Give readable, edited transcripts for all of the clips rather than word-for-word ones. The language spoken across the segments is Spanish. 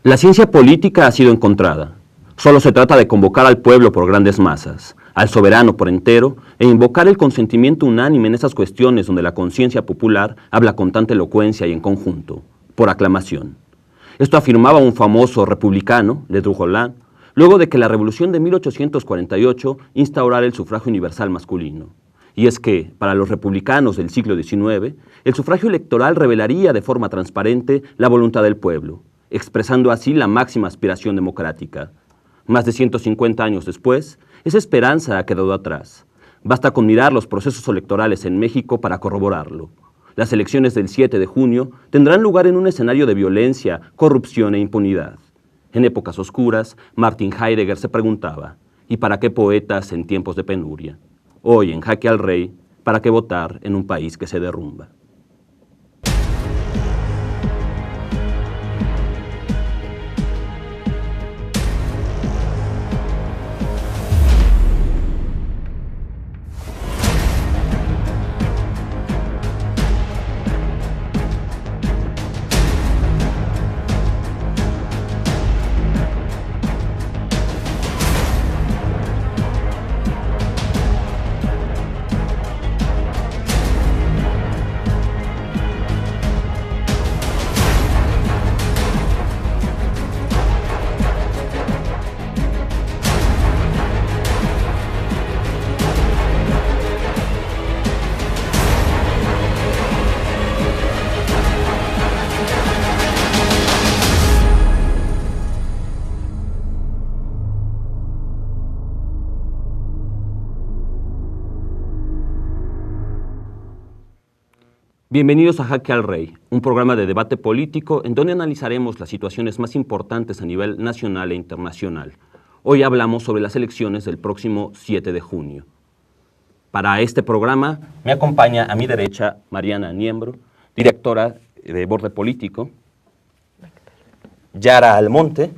La ciencia política ha sido encontrada. Solo se trata de convocar al pueblo por grandes masas, al soberano por entero, e invocar el consentimiento unánime en esas cuestiones donde la conciencia popular habla con tanta elocuencia y en conjunto, por aclamación. Esto afirmaba un famoso republicano, Ledru-Rollin, luego de que la revolución de 1848 instaurara el sufragio universal masculino. Y es que, para los republicanos del siglo XIX, el sufragio electoral revelaría de forma transparente la voluntad del pueblo, expresando así la máxima aspiración democrática. Más de 150 años después, esa esperanza ha quedado atrás. Basta con mirar los procesos electorales en México para corroborarlo. Las elecciones del 7 de junio tendrán lugar en un escenario de violencia, corrupción e impunidad. En épocas oscuras, Martin Heidegger se preguntaba, ¿y para qué poetas en tiempos de penuria? Hoy, en Jaque al Rey, ¿para qué votar en un país que se derrumba? Bienvenidos a Jaque al Rey, un programa de debate político en donde analizaremos las situaciones más importantes a nivel nacional e internacional. Hoy hablamos sobre las elecciones del próximo 7 de junio. Para este programa me acompaña a mi derecha Mariana Niembro, directora de Borde Político, Yara Almonte,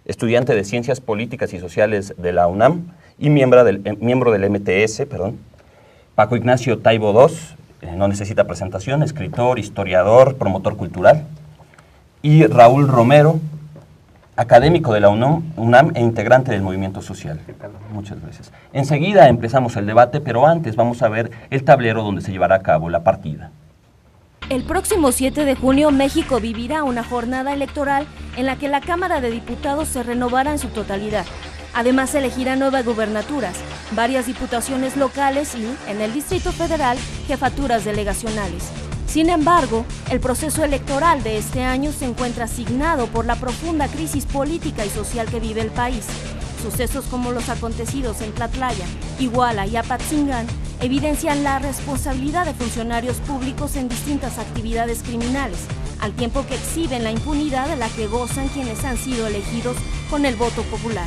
estudiante de Ciencias Políticas y Sociales de la UNAM y miembro del MTS, Paco Ignacio Taibo II, no necesita presentación, escritor, historiador, promotor cultural, y Raúl Romero, académico de la UNAM e integrante del movimiento social. Muchas gracias. Enseguida empezamos el debate, pero antes vamos a ver el tablero donde se llevará a cabo la partida. El próximo 7 de junio, México vivirá una jornada electoral en la que la Cámara de Diputados se renovará en su totalidad. Además, se elegirán nuevas gubernaturas, varias diputaciones locales y, en el Distrito Federal, jefaturas delegacionales. Sin embargo, el proceso electoral de este año se encuentra asignado por la profunda crisis política y social que vive el país. Sucesos como los acontecidos en Tlatlaya, Iguala y Apatzingán evidencian la responsabilidad de funcionarios públicos en distintas actividades criminales, al tiempo que exhiben la impunidad de la que gozan quienes han sido elegidos con el voto popular.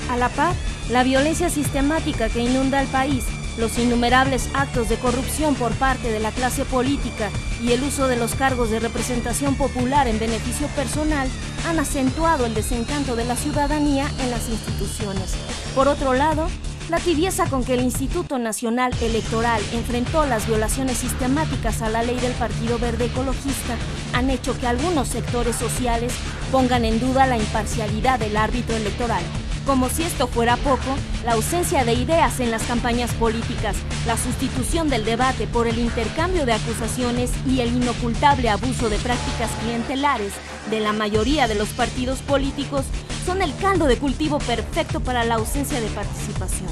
A la par, la violencia sistemática que inunda el país, los innumerables actos de corrupción por parte de la clase política y el uso de los cargos de representación popular en beneficio personal han acentuado el desencanto de la ciudadanía en las instituciones. Por otro lado, la tibieza con que el Instituto Nacional Electoral enfrentó las violaciones sistemáticas a la ley del Partido Verde Ecologista han hecho que algunos sectores sociales pongan en duda la imparcialidad del árbitro electoral. Como si esto fuera poco, la ausencia de ideas en las campañas políticas, la sustitución del debate por el intercambio de acusaciones y el inocultable abuso de prácticas clientelares de la mayoría de los partidos políticos son el caldo de cultivo perfecto para la ausencia de participación.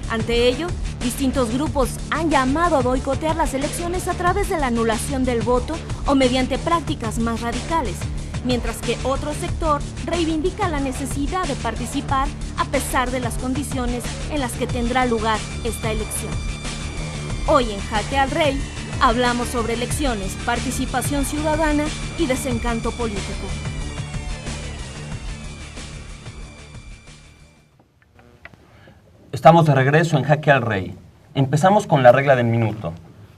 Ante ello, distintos grupos han llamado a boicotear las elecciones a través de la anulación del voto o mediante prácticas más radicales, mientras que otro sector reivindica la necesidad de participar a pesar de las condiciones en las que tendrá lugar esta elección. Hoy en Jaque al Rey hablamos sobre elecciones, participación ciudadana y desencanto político. Estamos de regreso en Jaque al Rey. Empezamos con la regla del minuto.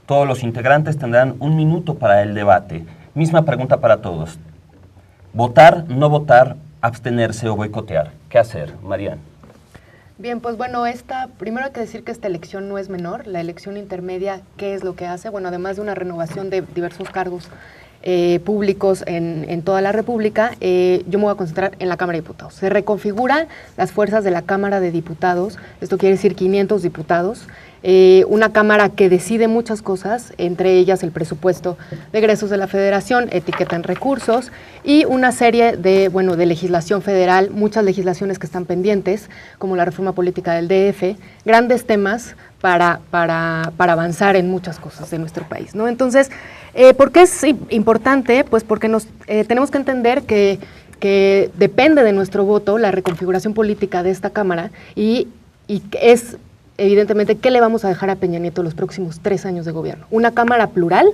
Todos los integrantes tendrán un minuto para el debate. Misma pregunta para todos. Votar, no votar, abstenerse o boicotear. ¿Qué hacer, Mariana? Bien, pues bueno, primero hay que decir que esta elección no es menor. La elección intermedia, ¿qué es lo que hace? Bueno, además de una renovación de diversos cargos públicos en toda la República, yo me voy a concentrar en la Cámara de Diputados. Se reconfiguran las fuerzas de la Cámara de Diputados, esto quiere decir 500 diputados, una Cámara que decide muchas cosas, entre ellas el presupuesto de egresos de la Federación, etiqueta en recursos y una serie de legislación federal, muchas legislaciones que están pendientes, como la reforma política del DF, grandes temas para avanzar en muchas cosas de nuestro país, ¿no? Entonces, ¿por qué es importante? Pues porque tenemos que entender que depende de nuestro voto la reconfiguración política de esta Cámara y es evidentemente, ¿qué le vamos a dejar a Peña Nieto los próximos 3 años de gobierno? ¿Una Cámara plural?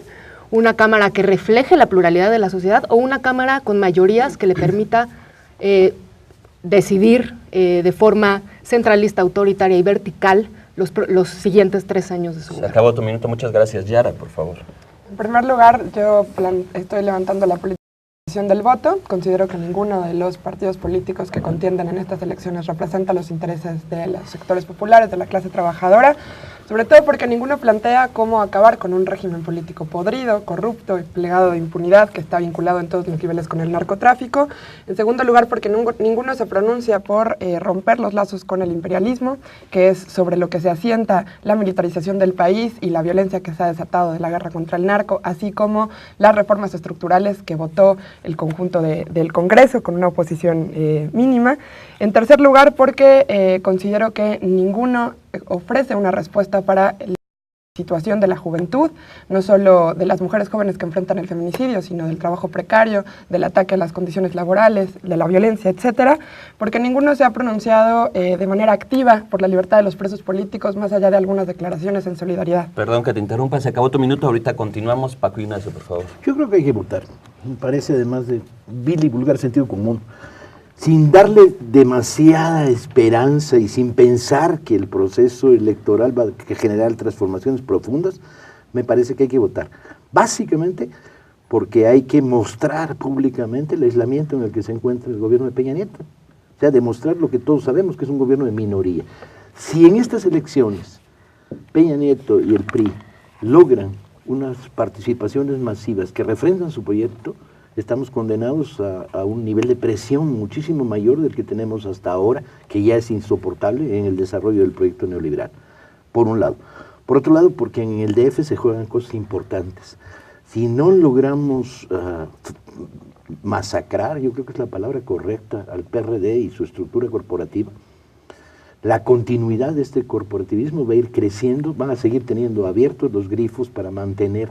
¿Una Cámara que refleje la pluralidad de la sociedad? ¿O una Cámara con mayorías que le permita decidir de forma centralista, autoritaria y vertical los siguientes 3 años de su gobierno? Se acabó tu minuto, muchas gracias. Yara, por favor. En primer lugar, yo estoy levantando la politización del voto. Considero que ninguno de los partidos políticos que contienden en estas elecciones representa los intereses de los sectores populares, de la clase trabajadora, sobre todo porque ninguno plantea cómo acabar con un régimen político podrido, corrupto y plegado de impunidad que está vinculado en todos los niveles con el narcotráfico. En segundo lugar, porque ninguno se pronuncia por romper los lazos con el imperialismo, que es sobre lo que se asienta la militarización del país y la violencia que se ha desatado de la guerra contra el narco, así como las reformas estructurales que votó el conjunto del Congreso con una oposición mínima. En tercer lugar, porque considero que ninguno ofrece una respuesta para la situación de la juventud, no solo de las mujeres jóvenes que enfrentan el feminicidio, sino del trabajo precario, del ataque a las condiciones laborales, de la violencia, etcétera, porque ninguno se ha pronunciado de manera activa por la libertad de los presos políticos, más allá de algunas declaraciones en solidaridad. Perdón que te interrumpa, se acabó tu minuto, ahorita continuamos. Paco Ignacio, por favor. Yo creo que hay que votar. Me parece, además de vil y vulgar sentido común, sin darle demasiada esperanza y sin pensar que el proceso electoral va a generar transformaciones profundas, me parece que hay que votar. Básicamente porque hay que mostrar públicamente el aislamiento en el que se encuentra el gobierno de Peña Nieto. O sea, demostrar lo que todos sabemos, que es un gobierno de minoría. Si en estas elecciones Peña Nieto y el PRI logran unas participaciones masivas que refrendan su proyecto, estamos condenados a un nivel de presión muchísimo mayor del que tenemos hasta ahora, que ya es insoportable en el desarrollo del proyecto neoliberal, por un lado. Por otro lado, porque en el DF se juegan cosas importantes. Si no logramos masacrar, yo creo que es la palabra correcta, al PRD y su estructura corporativa, la continuidad de este corporativismo va a ir creciendo, van a seguir teniendo abiertos los grifos para mantener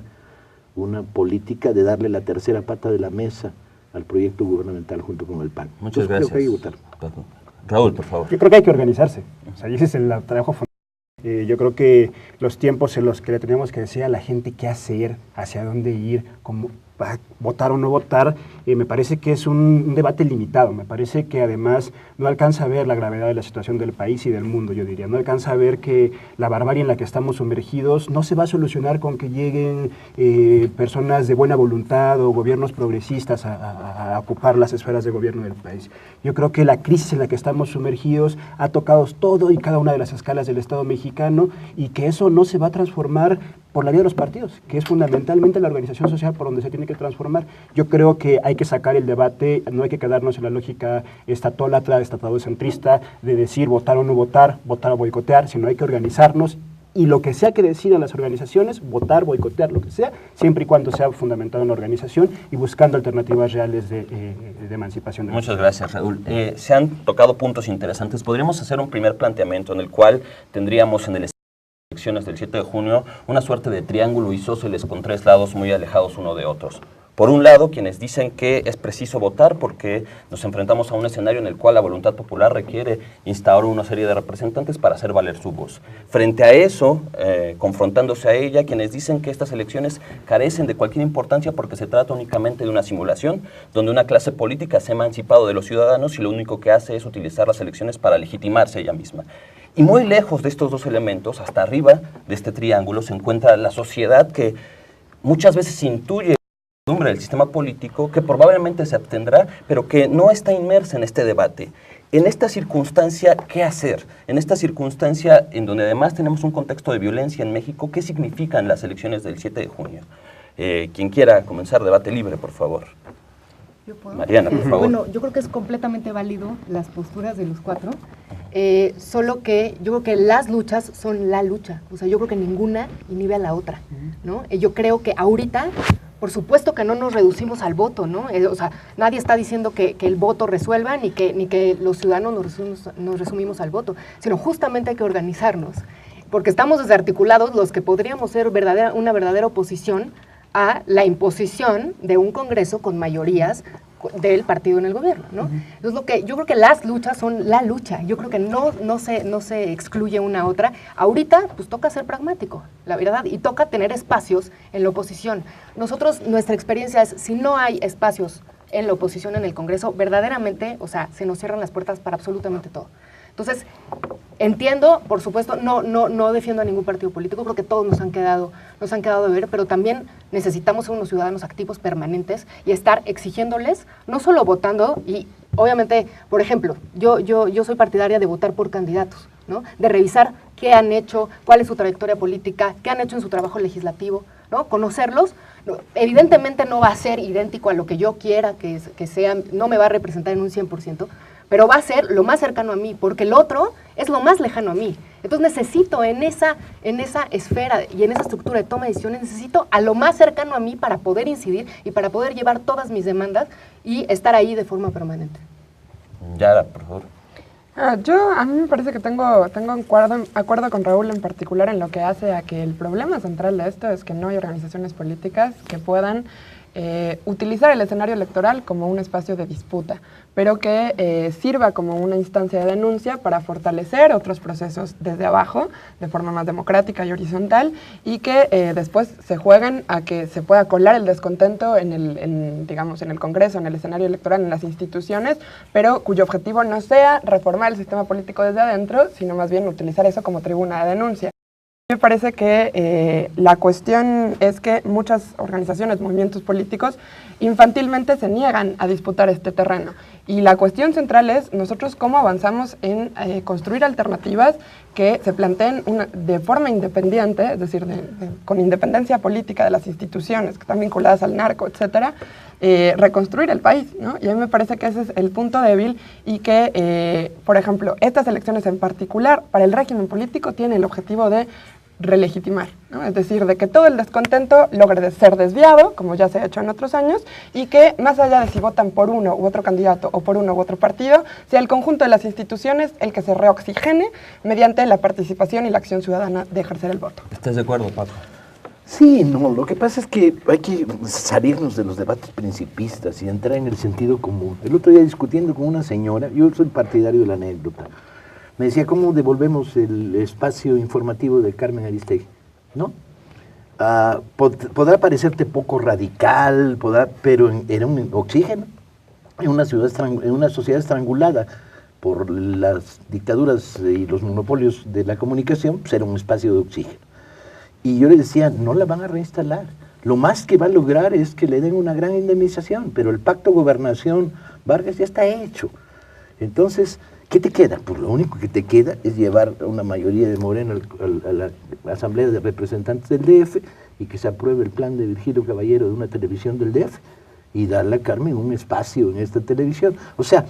una política de darle la tercera pata de la mesa al proyecto gubernamental junto con el PAN. Muchas gracias. Creo que hay que votar. Raúl, por favor. Yo creo que hay que organizarse. O sea, ese es el trabajo fundamental. Yo creo que los tiempos en los que le tenemos que decir a la gente qué hacer, hacia dónde ir, cómo votar o no votar, me parece que es un debate limitado. Me parece que además no alcanza a ver la gravedad de la situación del país y del mundo, yo diría. No alcanza a ver que la barbarie en la que estamos sumergidos no se va a solucionar con que lleguen personas de buena voluntad o gobiernos progresistas a ocupar las esferas de gobierno del país. Yo creo que la crisis en la que estamos sumergidos ha tocado todo y cada una de las escalas del Estado mexicano y que eso no se va a transformar por la vía de los partidos, que es fundamentalmente la organización social por donde se tiene que transformar. Yo creo que hay que sacar el debate, no hay que quedarnos en la lógica estatólatra, estatalocentrista, de decir votar o no votar, votar o boicotear, sino hay que organizarnos y lo que sea que decidan las organizaciones, votar, boicotear, lo que sea, siempre y cuando sea fundamentado en la organización y buscando alternativas reales de emancipación. Muchas gracias, Raúl. Se han tocado puntos interesantes. Podríamos hacer un primer planteamiento en el cual tendríamos en el elecciones del 7 de junio una suerte de triángulo isósceles con 3 lados muy alejados uno de otros. Por un lado, quienes dicen que es preciso votar porque nos enfrentamos a un escenario en el cual la voluntad popular requiere instaurar una serie de representantes para hacer valer su voz. Frente a eso, confrontándose a ella, quienes dicen que estas elecciones carecen de cualquier importancia porque se trata únicamente de una simulación, donde una clase política se ha emancipado de los ciudadanos y lo único que hace es utilizar las elecciones para legitimarse ella misma. Y muy lejos de estos dos elementos, hasta arriba de este triángulo, se encuentra la sociedad que muchas veces intuye del sistema político, que probablemente se abstendrá, pero que no está inmersa en este debate. En esta circunstancia, ¿qué hacer? En esta circunstancia, en donde además tenemos un contexto de violencia en México, ¿qué significan las elecciones del 7 de junio? Quien quiera comenzar, debate libre, por favor. ¿Yo puedo? Mariana, por favor. Bueno, yo creo que es completamente válido las posturas de los cuatro. Solo que yo creo que las luchas son la lucha. O sea, yo creo que ninguna inhibe a la otra, ¿no? Yo creo que ahorita, por supuesto que no nos reducimos al voto, ¿no? O sea, nadie está diciendo que el voto resuelva ni que los ciudadanos nos resumimos al voto, sino justamente hay que organizarnos, porque estamos desarticulados los que podríamos ser una verdadera oposición a la imposición de un Congreso con mayorías del partido en el gobierno, ¿no? Entonces, yo creo que las luchas son la lucha. Yo creo que no se excluye una a otra. Ahorita, pues toca ser pragmático, la verdad, y toca tener espacios en la oposición. Nosotros, nuestra experiencia es, si no hay espacios en la oposición en el Congreso, verdaderamente, o sea, se nos cierran las puertas para absolutamente todo. Entonces, entiendo, por supuesto, no defiendo a ningún partido político, creo que todos nos han quedado de ver, pero también necesitamos ser unos ciudadanos activos permanentes y estar exigiéndoles, no solo votando, y obviamente, por ejemplo, yo soy partidaria de votar por candidatos, ¿no? De revisar qué han hecho, cuál es su trayectoria política, qué han hecho en su trabajo legislativo, ¿no? Conocerlos. Evidentemente no va a ser idéntico a lo que yo quiera que sea, no me va a representar en un 100%, pero va a ser lo más cercano a mí, porque el otro es lo más lejano a mí. Entonces necesito en esa esfera y en esa estructura de toma de decisiones, necesito a lo más cercano a mí para poder incidir y para poder llevar todas mis demandas y estar ahí de forma permanente. Yara, por favor. A mí me parece que tengo acuerdo con Raúl en particular en lo que hace a que el problema central de esto es que no hay organizaciones políticas que puedan utilizar el escenario electoral como un espacio de disputa, pero que sirva como una instancia de denuncia para fortalecer otros procesos desde abajo, de forma más democrática y horizontal, y que después se jueguen a que se pueda colar el descontento en el Congreso, en el escenario electoral, en las instituciones, pero cuyo objetivo no sea reformar el sistema político desde adentro, sino más bien utilizar eso como tribuna de denuncia. Me parece que la cuestión es que muchas organizaciones, movimientos políticos, infantilmente se niegan a disputar este terreno. Y la cuestión central es nosotros cómo avanzamos en construir alternativas que se planteen de forma independiente, es decir, con independencia política de las instituciones que están vinculadas al narco, etcétera, reconstruir el país, ¿no? Y a mí me parece que ese es el punto débil y que, por ejemplo, estas elecciones en particular, para el régimen político, tiene el objetivo de relegitimar, ¿no? Es decir, de que todo el descontento logre ser desviado, como ya se ha hecho en otros años, y que más allá de si votan por uno u otro candidato o por uno u otro partido, sea el conjunto de las instituciones el que se reoxigene mediante la participación y la acción ciudadana de ejercer el voto. ¿Estás de acuerdo, Paco? Sí, no, lo que pasa es que hay que salirnos de los debates principistas y entrar en el sentido común. El otro día discutiendo con una señora, yo soy partidario de la anécdota, me decía, ¿cómo devolvemos el espacio informativo de Carmen Aristegui? ¿No? Podrá parecerte poco radical, pero era un oxígeno en una sociedad estrangulada por las dictaduras y los monopolios de la comunicación, pues era un espacio de oxígeno. Y yo le decía, no la van a reinstalar. Lo más que va a lograr es que le den una gran indemnización, pero el pacto Gobernación-Vargas ya está hecho. Entonces, ¿qué te queda? Pues lo único que te queda es llevar a una mayoría de Moreno a la Asamblea de Representantes del DF y que se apruebe el plan de Virgilio Caballero de una televisión del DF y darle a Carmen un espacio en esta televisión. O sea,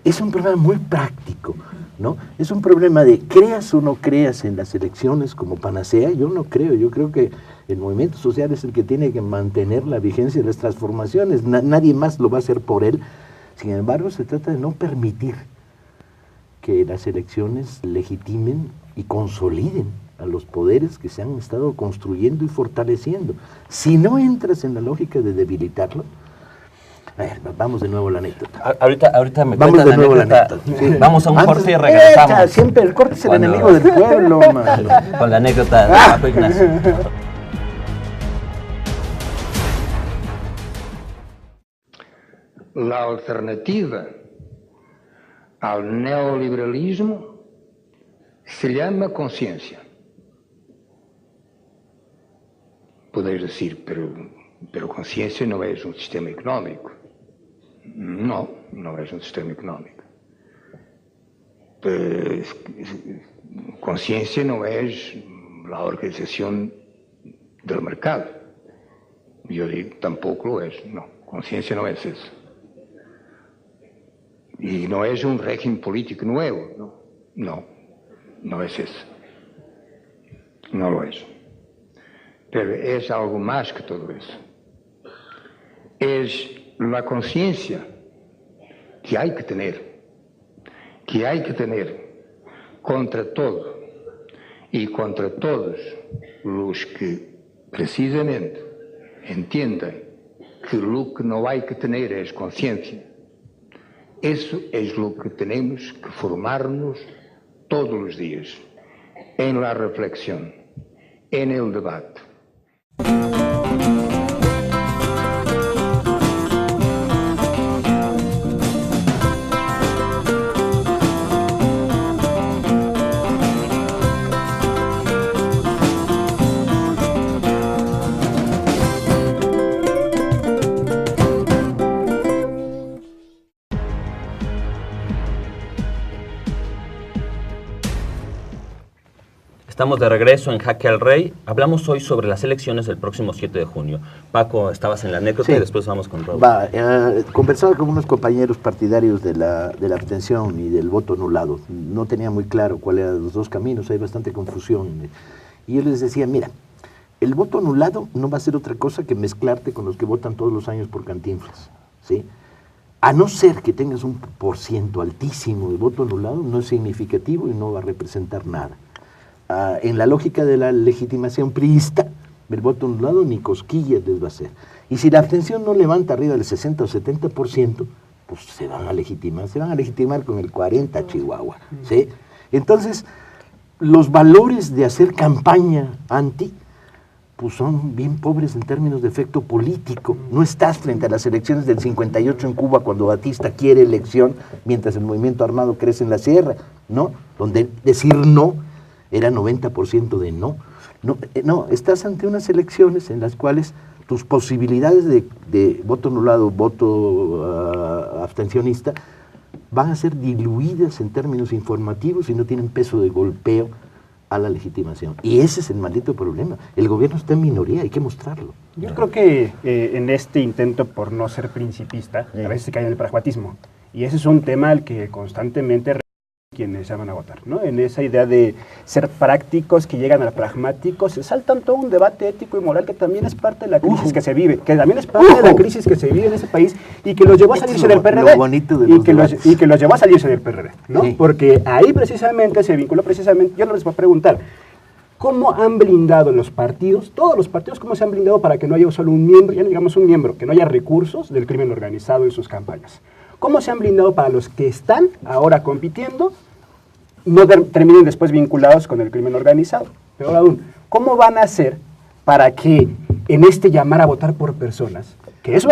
es un problema muy práctico, ¿no? Es un problema de creas o no creas en las elecciones como panacea. Yo no creo, yo creo que el movimiento social es el que tiene que mantener la vigencia de las transformaciones. Nadie más lo va a hacer por él. Sin embargo, se trata de no permitir que las elecciones legitimen y consoliden a los poderes que se han estado construyendo y fortaleciendo. Si no entras en la lógica de debilitarlo, a ver, vamos de nuevo a la anécdota. Ahorita me vamos cuentan de nuevo la anécdota. a la anécdota. Sí. Vamos a un corte y regresamos. Siempre el corte es el Cuando- enemigo del pueblo, mano. Con la anécdota de Paco Ignacio. La alternativa al neoliberalismo se llama conciencia. Podeis decir, pero conciencia no es un sistema económico. No, no es un sistema económico. Conciencia no es la organización del mercado. Y yo digo, tampoco lo es. No, conciencia no es eso. Y no es un régimen político nuevo. No es eso. No lo es. Pero es algo más que todo eso. Es la conciencia que hay que tener contra todo y contra todos los que precisamente entiendan que lo que no hay que tener es conciencia. Eso es lo que tenemos que formarnos todos los días, en la reflexión, en el debate. Estamos de regreso en Jaque al Rey. Hablamos hoy sobre las elecciones del próximo 7 de junio. Paco, estabas en la anécdota y después vamos con Raúl. Conversaba con unos compañeros partidarios de la abstención y del voto anulado. No tenía muy claro cuáles eran los dos caminos, hay bastante confusión. Y yo les decía, mira, el voto anulado no va a ser otra cosa que mezclarte con los que votan todos los años por Cantinflas, ¿sí? A no ser que tengas un % altísimo de voto anulado, no es significativo y no va a representar nada. En la lógica de la legitimación priista, el voto anulado ni cosquillas les va a hacer. Y si la abstención no levanta arriba del 60 o 70%, pues se van a legitimar con el 40 Chihuahua, ¿sí? Entonces, los valores de hacer campaña anti, pues son bien pobres en términos de efecto político. No estás frente a las elecciones del 58 en Cuba cuando Batista quiere elección, mientras el movimiento armado crece en la sierra, ¿no? Donde decir no era 90% de no. No, estás ante unas elecciones en las cuales tus posibilidades de voto anulado, voto abstencionista, van a ser diluidas en términos informativos y no tienen peso de golpeo a la legitimación. Y ese es el maldito problema. El gobierno está en minoría, hay que mostrarlo. Yo creo que en este intento por no ser principista, a veces se cae en el pragmatismo. Y ese es un tema al que constantemente quienes se van a votar, ¿no? En esa idea de ser prácticos, que llegan a pragmáticos, se saltan todo un debate ético y moral que también es parte de la crisis que se vive, que también es parte de la crisis que se vive en ese país y que los llevó a salirse del PRD. Y que los llevó a salirse del PRD, ¿no? Sí. Porque ahí precisamente se vinculó yo les voy a preguntar, ¿cómo han blindado los partidos, todos los partidos, cómo se han blindado para que no haya solo un miembro, ya no digamos un miembro, que no haya recursos del crimen organizado y sus campañas? ¿Cómo se han blindado para los que están ahora compitiendo no terminen después vinculados con el crimen organizado? Peor aún, ¿cómo van a hacer para que en este llamar a votar por personas, que eso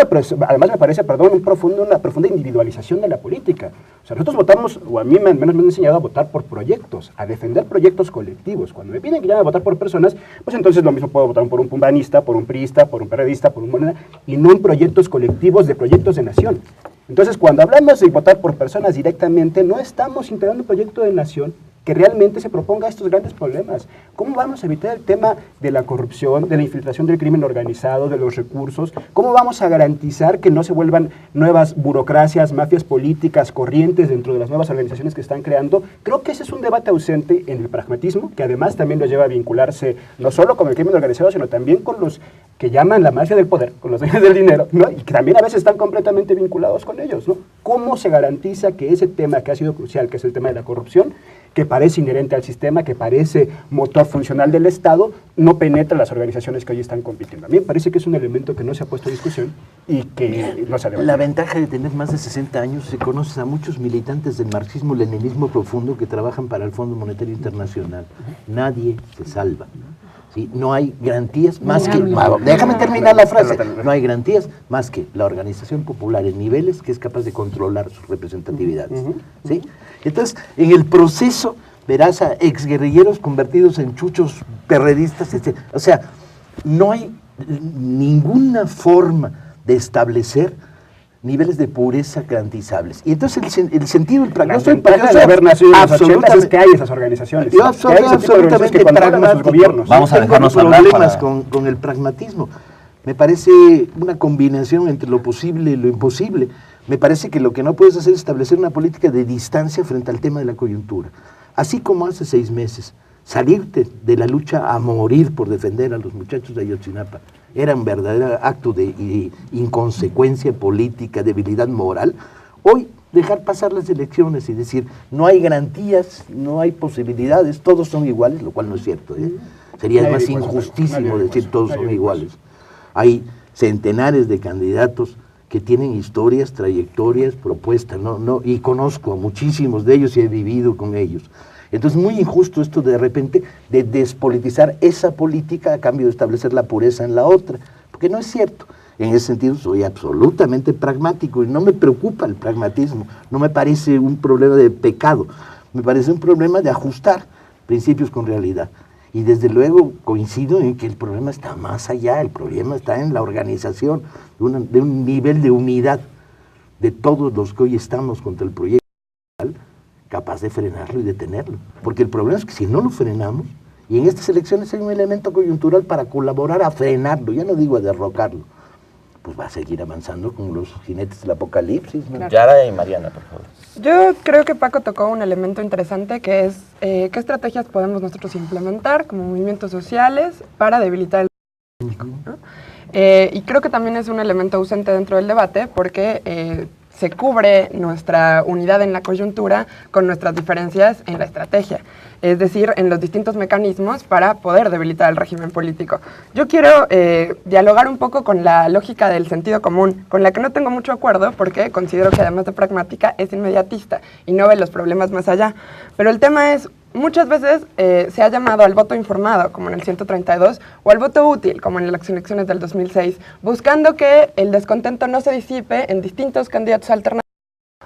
además me parece, una profunda individualización de la política? O sea, nosotros votamos, o a mí al menos me han enseñado a votar por proyectos, a defender proyectos colectivos. Cuando me piden que llame a votar por personas, pues entonces lo mismo puedo votar por un pumbanista, por un priista, por un periodista, por un moneda, y no en proyectos colectivos de proyectos de nación. Entonces, cuando hablamos de votar por personas directamente, no estamos integrando un proyecto de nación que realmente se proponga estos grandes problemas. ¿Cómo vamos a evitar el tema de la corrupción, de la infiltración del crimen organizado, de los recursos? ¿Cómo vamos a garantizar que no se vuelvan nuevas burocracias, mafias políticas, corrientes dentro de las nuevas organizaciones que están creando? Creo que ese es un debate ausente en el pragmatismo, que además también lo lleva a vincularse no solo con el crimen organizado, sino también con los que llaman la mafia del poder, con los dueños del dinero, ¿no? Y que también a veces están completamente vinculados con ellos, ¿no? ¿Cómo se garantiza que ese tema que ha sido crucial, que es el tema de la corrupción, que parece inherente al sistema, que parece motor funcional del Estado, no penetra las organizaciones que hoy están compitiendo? A mí me parece que es un elemento que no se ha puesto en discusión y que no se ha debatido. La ventaja de tener más de 60 años, se conoce a muchos militantes del marxismo-leninismo profundo que trabajan para el Fondo Monetario Internacional. Nadie se salva. ¿Sí? No hay garantías más que... Déjame terminar la frase. No hay garantías más que la organización popular en niveles que es capaz de controlar sus representatividades. ¿Sí? Entonces, en el proceso verás a exguerrilleros convertidos en chuchos perredistas, etc. O sea, no hay ninguna forma de establecer niveles de pureza garantizables. Y entonces el sentido del pragmatismo... de haber nacido en los 80 es que hay esas organizaciones. Yo absolutamente pragmático. Gobiernos. Vamos a dejarnos hablar problemas con el pragmatismo. Me parece una combinación entre lo posible y lo imposible. Me parece que lo que no puedes hacer es establecer una política de distancia frente al tema de la coyuntura. Así como hace 6 meses, salirte de la lucha a morir por defender a los muchachos de Ayotzinapa era un verdadero acto de inconsecuencia política, debilidad moral. Hoy, dejar pasar las elecciones y decir, no hay garantías, no hay posibilidades, todos son iguales, lo cual no es cierto. Sería más injustísimo decir todos son iguales. Hay centenares de candidatos que tienen historias, trayectorias, propuestas, y conozco a muchísimos de ellos y he vivido con ellos. Entonces, muy injusto esto de repente de despolitizar esa política a cambio de establecer la pureza en la otra, porque no es cierto. En ese sentido soy absolutamente pragmático y no me preocupa el pragmatismo, no me parece un problema de pecado, me parece un problema de ajustar principios con realidad. Y desde luego coincido en que el problema está más allá, el problema está en la organización de un nivel de unidad de todos los que hoy estamos contra el proyecto capaz de frenarlo y detenerlo. Porque el problema es que si no lo frenamos, y en estas elecciones hay un elemento coyuntural para colaborar a frenarlo, ya no digo a derrocarlo, pues va a seguir avanzando con los jinetes del apocalipsis, ¿no? Claro. Yara y Mariana, por favor. Yo creo que Paco tocó un elemento interesante que es qué estrategias podemos nosotros implementar como movimientos sociales para debilitar el político, ¿no? Y creo que también es un elemento ausente dentro del debate porque se cubre nuestra unidad en la coyuntura con nuestras diferencias en la estrategia, es decir, en los distintos mecanismos para poder debilitar el régimen político. Yo quiero dialogar un poco con la lógica del sentido común, con la que no tengo mucho acuerdo porque considero que además de pragmática es inmediatista y no ve los problemas más allá. Pero el tema es, muchas veces se ha llamado al voto informado, como en el 132, o al voto útil, como en las elecciones del 2006, buscando que el descontento no se disipe en distintos candidatos alternativos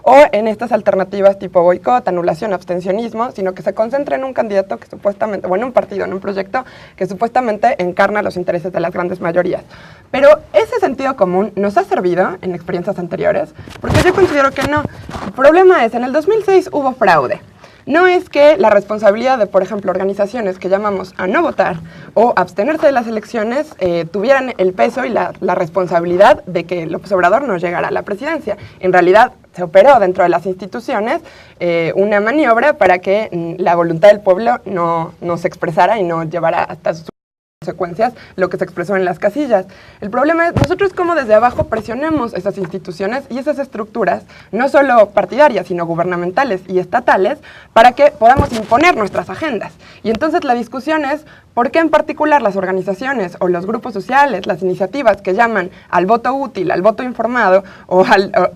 o en estas alternativas tipo boicot, anulación, abstencionismo, sino que se concentre en un candidato que supuestamente, o en un partido, en un proyecto que supuestamente encarna los intereses de las grandes mayorías. Pero ese sentido común nos ha servido en experiencias anteriores, porque yo considero que no. El problema es, en el 2006 hubo fraude. No es que la responsabilidad de, por ejemplo, organizaciones que llamamos a no votar o abstenerse de las elecciones tuvieran el peso y la responsabilidad de que López Obrador no llegara a la presidencia. En realidad, se operó dentro de las instituciones una maniobra para que la voluntad del pueblo no se expresara y no llevara hasta sus consecuencias lo que se expresó en las casillas. El problema es nosotros como desde abajo presionemos esas instituciones y esas estructuras, no solo partidarias, sino gubernamentales y estatales, para que podamos imponer nuestras agendas. Y entonces la discusión es por qué en particular las organizaciones o los grupos sociales, las iniciativas que llaman al voto útil, al voto informado o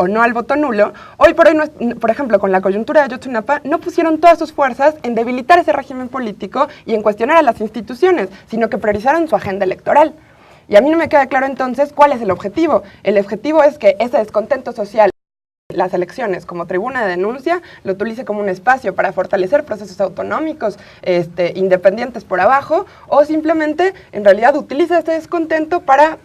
no al voto nulo, hoy por hoy, por ejemplo, con la coyuntura de Ayotzinapa, no pusieron todas sus fuerzas en debilitar ese régimen político y en cuestionar a las instituciones, sino que priorizaron su agenda electoral. Y a mí no me queda claro entonces cuál es el objetivo. El objetivo es que ese descontento social, las elecciones como tribuna de denuncia, lo utilice como un espacio para fortalecer procesos autonómicos independientes por abajo, o simplemente en realidad utiliza este descontento para,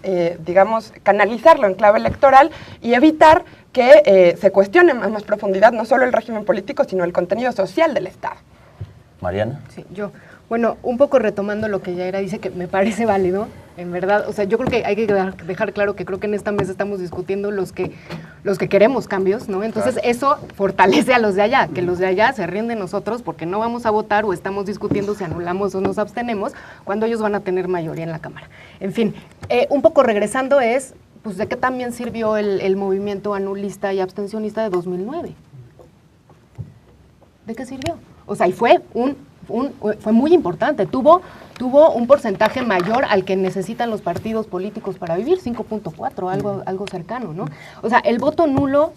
digamos, canalizarlo en clave electoral y evitar que se cuestione a más profundidad no solo el régimen político, sino el contenido social del Estado. Mariana. Sí, bueno, un poco retomando lo que Yaira dice, que me parece válido, en verdad, o sea, yo creo que hay que dejar claro que creo que en esta mesa estamos discutiendo los que queremos cambios, ¿no? Entonces eso fortalece a los de allá, que los de allá se ríen de nosotros porque no vamos a votar o estamos discutiendo si anulamos o nos abstenemos, cuando ellos van a tener mayoría en la Cámara. En fin, un poco regresando es, pues, ¿de qué también sirvió el movimiento anulista y abstencionista de 2009? ¿De qué sirvió? O sea, y fue fue muy importante, tuvo un porcentaje mayor al que necesitan los partidos políticos para vivir, 5.4, algo cercano, ¿no? O sea, el voto nulo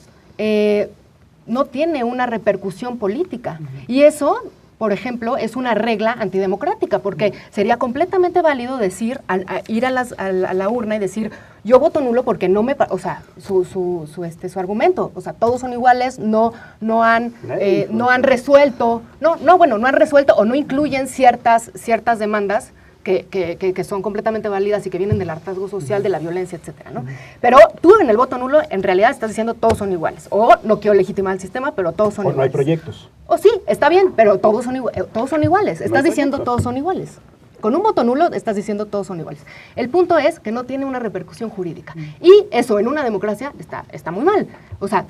no tiene una repercusión política, y eso, por ejemplo, es una regla antidemocrática, porque sería completamente válido decir, ir a la urna y decir, yo voto nulo porque no me, o sea, su argumento, o sea, todos son iguales, no han resuelto, no han resuelto o no incluyen ciertas demandas que son completamente válidas y que vienen del hartazgo social, de la violencia, etcétera, ¿no? Pero tú en el voto nulo en realidad estás diciendo todos son iguales, o no quiero legitimar el sistema, pero todos son iguales. O no hay proyectos. O sí, está bien, pero todos son iguales, estás diciendo todos son iguales. Con un voto nulo estás diciendo todos son iguales. El punto es que no tiene una repercusión jurídica. Y eso en una democracia está muy mal. O sea,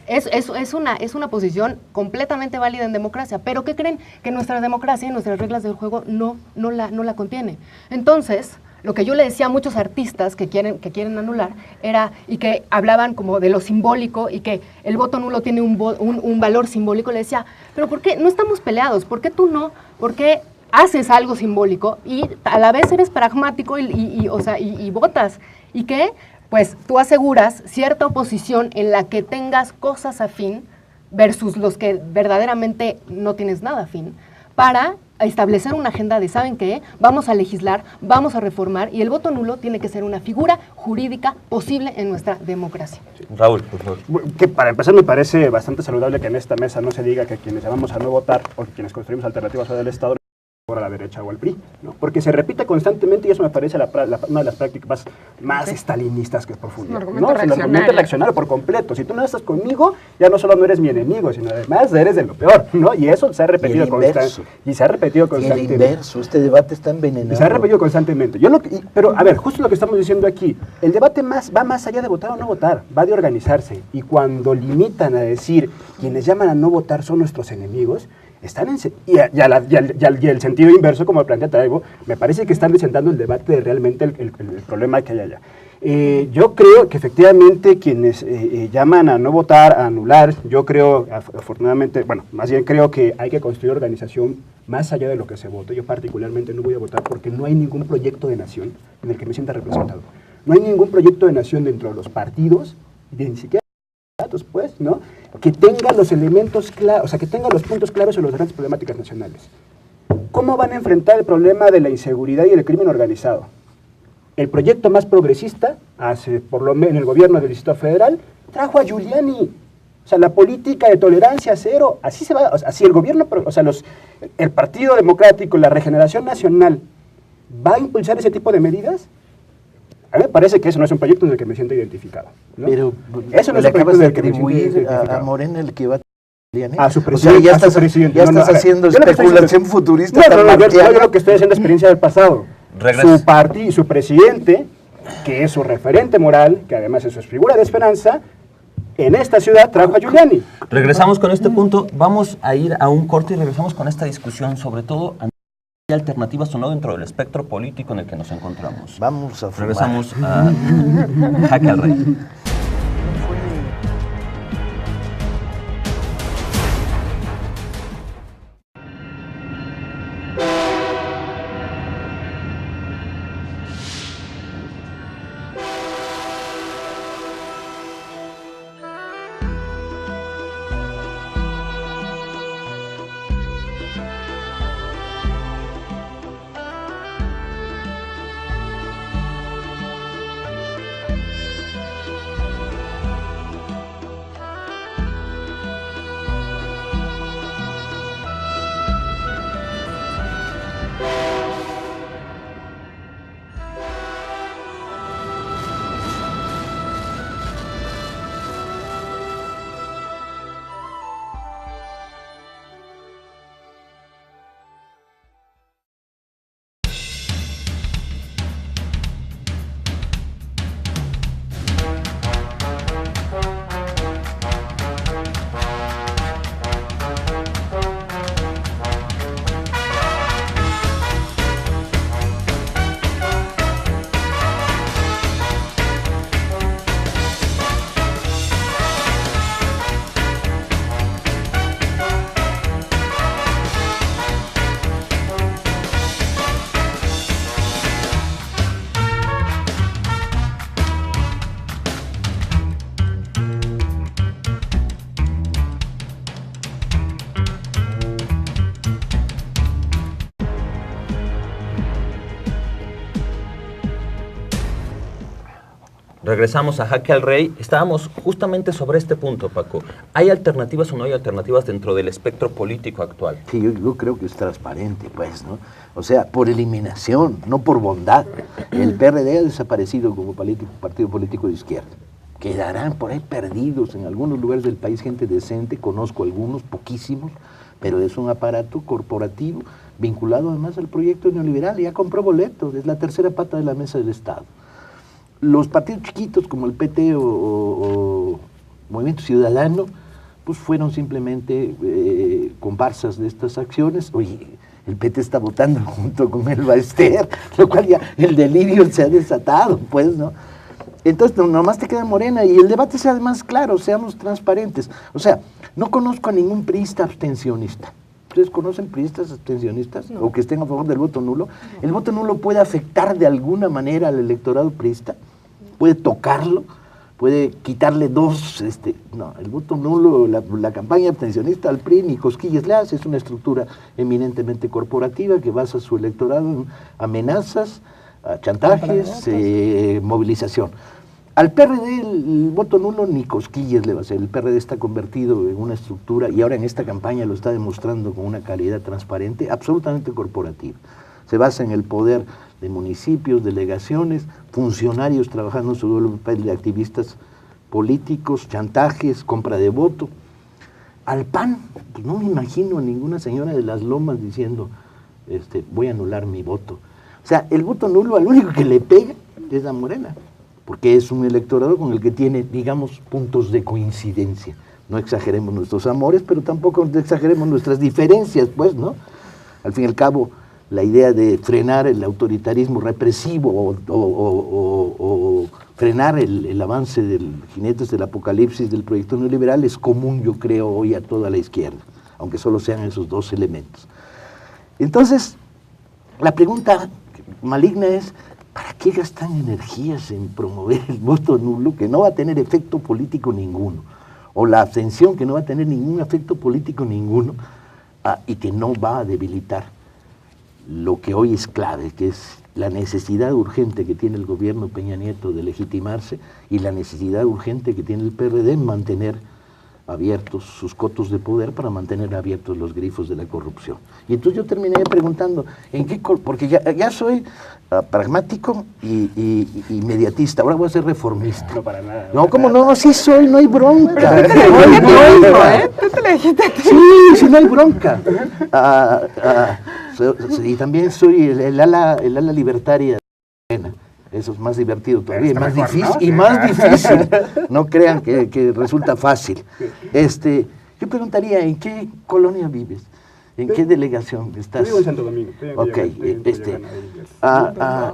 es una posición completamente válida en democracia, pero ¿qué creen? Que nuestra democracia y nuestras reglas del juego no la contiene. Entonces, lo que yo le decía a muchos artistas que quieren anular era, y que hablaban como de lo simbólico y que el voto nulo tiene un valor simbólico, le decía, pero ¿por qué no estamos peleados? ¿Por qué tú no? ¿Por qué haces algo simbólico y a la vez eres pragmático y votas? ¿Y qué? Pues tú aseguras cierta oposición en la que tengas cosas afín versus los que verdaderamente no tienes nada afín, para establecer una agenda de, ¿saben qué? Vamos a legislar, vamos a reformar, y el voto nulo tiene que ser una figura jurídica posible en nuestra democracia. Raúl, por favor. Que para empezar me parece bastante saludable que en esta mesa no se diga que quienes llamamos a no votar o que quienes construimos alternativas del Estado por a la derecha o al PRI, ¿no? Porque se repite constantemente y eso me parece una de las prácticas más estalinistas que es profundidad. Es un argumento ¿no? Es un argumento reaccionario por completo. Si tú no estás conmigo, ya no solo no eres mi enemigo, sino además eres de lo peor, ¿no? Y eso se ha repetido constantemente. Y se ha repetido constantemente. Y el inverso, este debate está envenenado. Se ha repetido constantemente. Pero, a ver, justo lo que estamos diciendo aquí, el debate va más allá de votar o no votar, va de organizarse. Y cuando limitan a decir, quienes llaman a no votar son nuestros enemigos, y el sentido inverso, como plantea Taibo, me parece que están presentando el debate de realmente el problema que hay allá. Yo creo que efectivamente quienes llaman a no votar, a anular, yo creo, afortunadamente, bueno, más bien creo que hay que construir organización más allá de lo que se vote. Yo particularmente no voy a votar porque no hay ningún proyecto de nación en el que me sienta representado. No hay ningún proyecto de nación dentro de los partidos, ni siquiera pues, ¿no? Que tenga los elementos claros, o sea, que tenga los puntos claros en las grandes problemáticas nacionales. ¿Cómo van a enfrentar el problema de la inseguridad y el crimen organizado? El proyecto más progresista, en el gobierno del Distrito Federal, trajo a Giuliani. O sea, la política de tolerancia cero, así se va, o sea, si el gobierno, o sea, el Partido Democrático, la Regeneración Nacional, ¿va a impulsar ese tipo de medidas? A mí me parece que eso no es un proyecto en el que me siento identificado, ¿no? Pero eso no es le un proyecto acabas en de el que me siento atribuir identificado. a Morena el que va a su o presidente. sea, ya estás, presidente. ya estás haciendo especulación futurista. Yo lo que estoy haciendo es experiencia del pasado. Su partido y su presidente, que es su referente moral, que además es su figura de esperanza, en esta ciudad trajo a Giuliani. Regresamos con este punto, vamos a ir a un corte y regresamos con esta discusión, sobre todo ¿hay alternativas o no dentro del espectro político en el que nos encontramos? Vamos a fumar. Regresamos a Jaque al Rey. Regresamos a Jaque al Rey. Estábamos justamente sobre este punto, Paco. ¿Hay alternativas o no hay alternativas dentro del espectro político actual? Sí, yo creo que es transparente, pues, ¿no? O sea, por eliminación, no por bondad. El PRD ha desaparecido como partido político de izquierda. Quedarán por ahí perdidos en algunos lugares del país gente decente, conozco algunos, poquísimos, pero es un aparato corporativo vinculado además al proyecto neoliberal, ya compró boletos, es la tercera pata de la mesa del Estado. Los partidos chiquitos como el PT o Movimiento Ciudadano, pues fueron simplemente comparsas de estas acciones. Oye, el PT está votando junto con el Baester, lo cual ya el delirio se ha desatado, pues, ¿no? Entonces, nomás te queda Morena, y el debate sea además claro, seamos transparentes. O sea, no conozco a ningún priista abstencionista. ¿Ustedes conocen priistas abstencionistas? No. O que estén a favor del voto nulo. No. ¿El voto nulo puede afectar de alguna manera al electorado priista? ¿Puede tocarlo? ¿Puede quitarle dos? No, el voto nulo, la campaña abstencionista al PRI ni cosquillas le hace, es una estructura eminentemente corporativa que basa su electorado en amenazas, chantajes, movilización. Al PRD el voto nulo ni cosquillas le va a hacer. El PRD está convertido en una estructura, y ahora en esta campaña lo está demostrando con una calidad transparente, absolutamente corporativa. Se basa en el poder de municipios, delegaciones, funcionarios trabajando sobre el papel de activistas políticos, chantajes, compra de voto. Al PAN, pues no me imagino a ninguna señora de las Lomas diciendo, voy a anular mi voto. O sea, el voto nulo al único que le pega es a Morena, porque es un electorado con el que tiene, digamos, puntos de coincidencia. No exageremos nuestros amores, pero tampoco exageremos nuestras diferencias, pues, ¿no? Al fin y al cabo, la idea de frenar el autoritarismo represivo o frenar el avance del jinetes del apocalipsis del proyecto neoliberal es común, yo creo, hoy a toda la izquierda, aunque solo sean esos dos elementos. Entonces, la pregunta maligna es, ¿para qué gastan energías en promover el voto nulo que no va a tener efecto político ninguno? O la abstención que no va a tener ningún efecto político ninguno y que no va a debilitar lo que hoy es clave, que es la necesidad urgente que tiene el gobierno Peña Nieto de legitimarse y la necesidad urgente que tiene el PRD en mantener abiertos sus cotos de poder para mantener abiertos los grifos de la corrupción. Y entonces yo terminé preguntando, ¿en qué porque ya soy pragmático y mediatista, ahora voy a ser reformista? No, para nada. No, ¿cómo no? Sí soy, no hay bronca. Tú te le dijiste. Sí, no hay bronca. Y también soy el ala libertaria de Morena. Eso es más divertido todavía, más difícil, ¿no? Y más difícil. No crean que resulta fácil. Yo preguntaría, ¿en qué colonia vives? ¿En qué delegación estás? Yo vivo en Santo Domingo. Ok,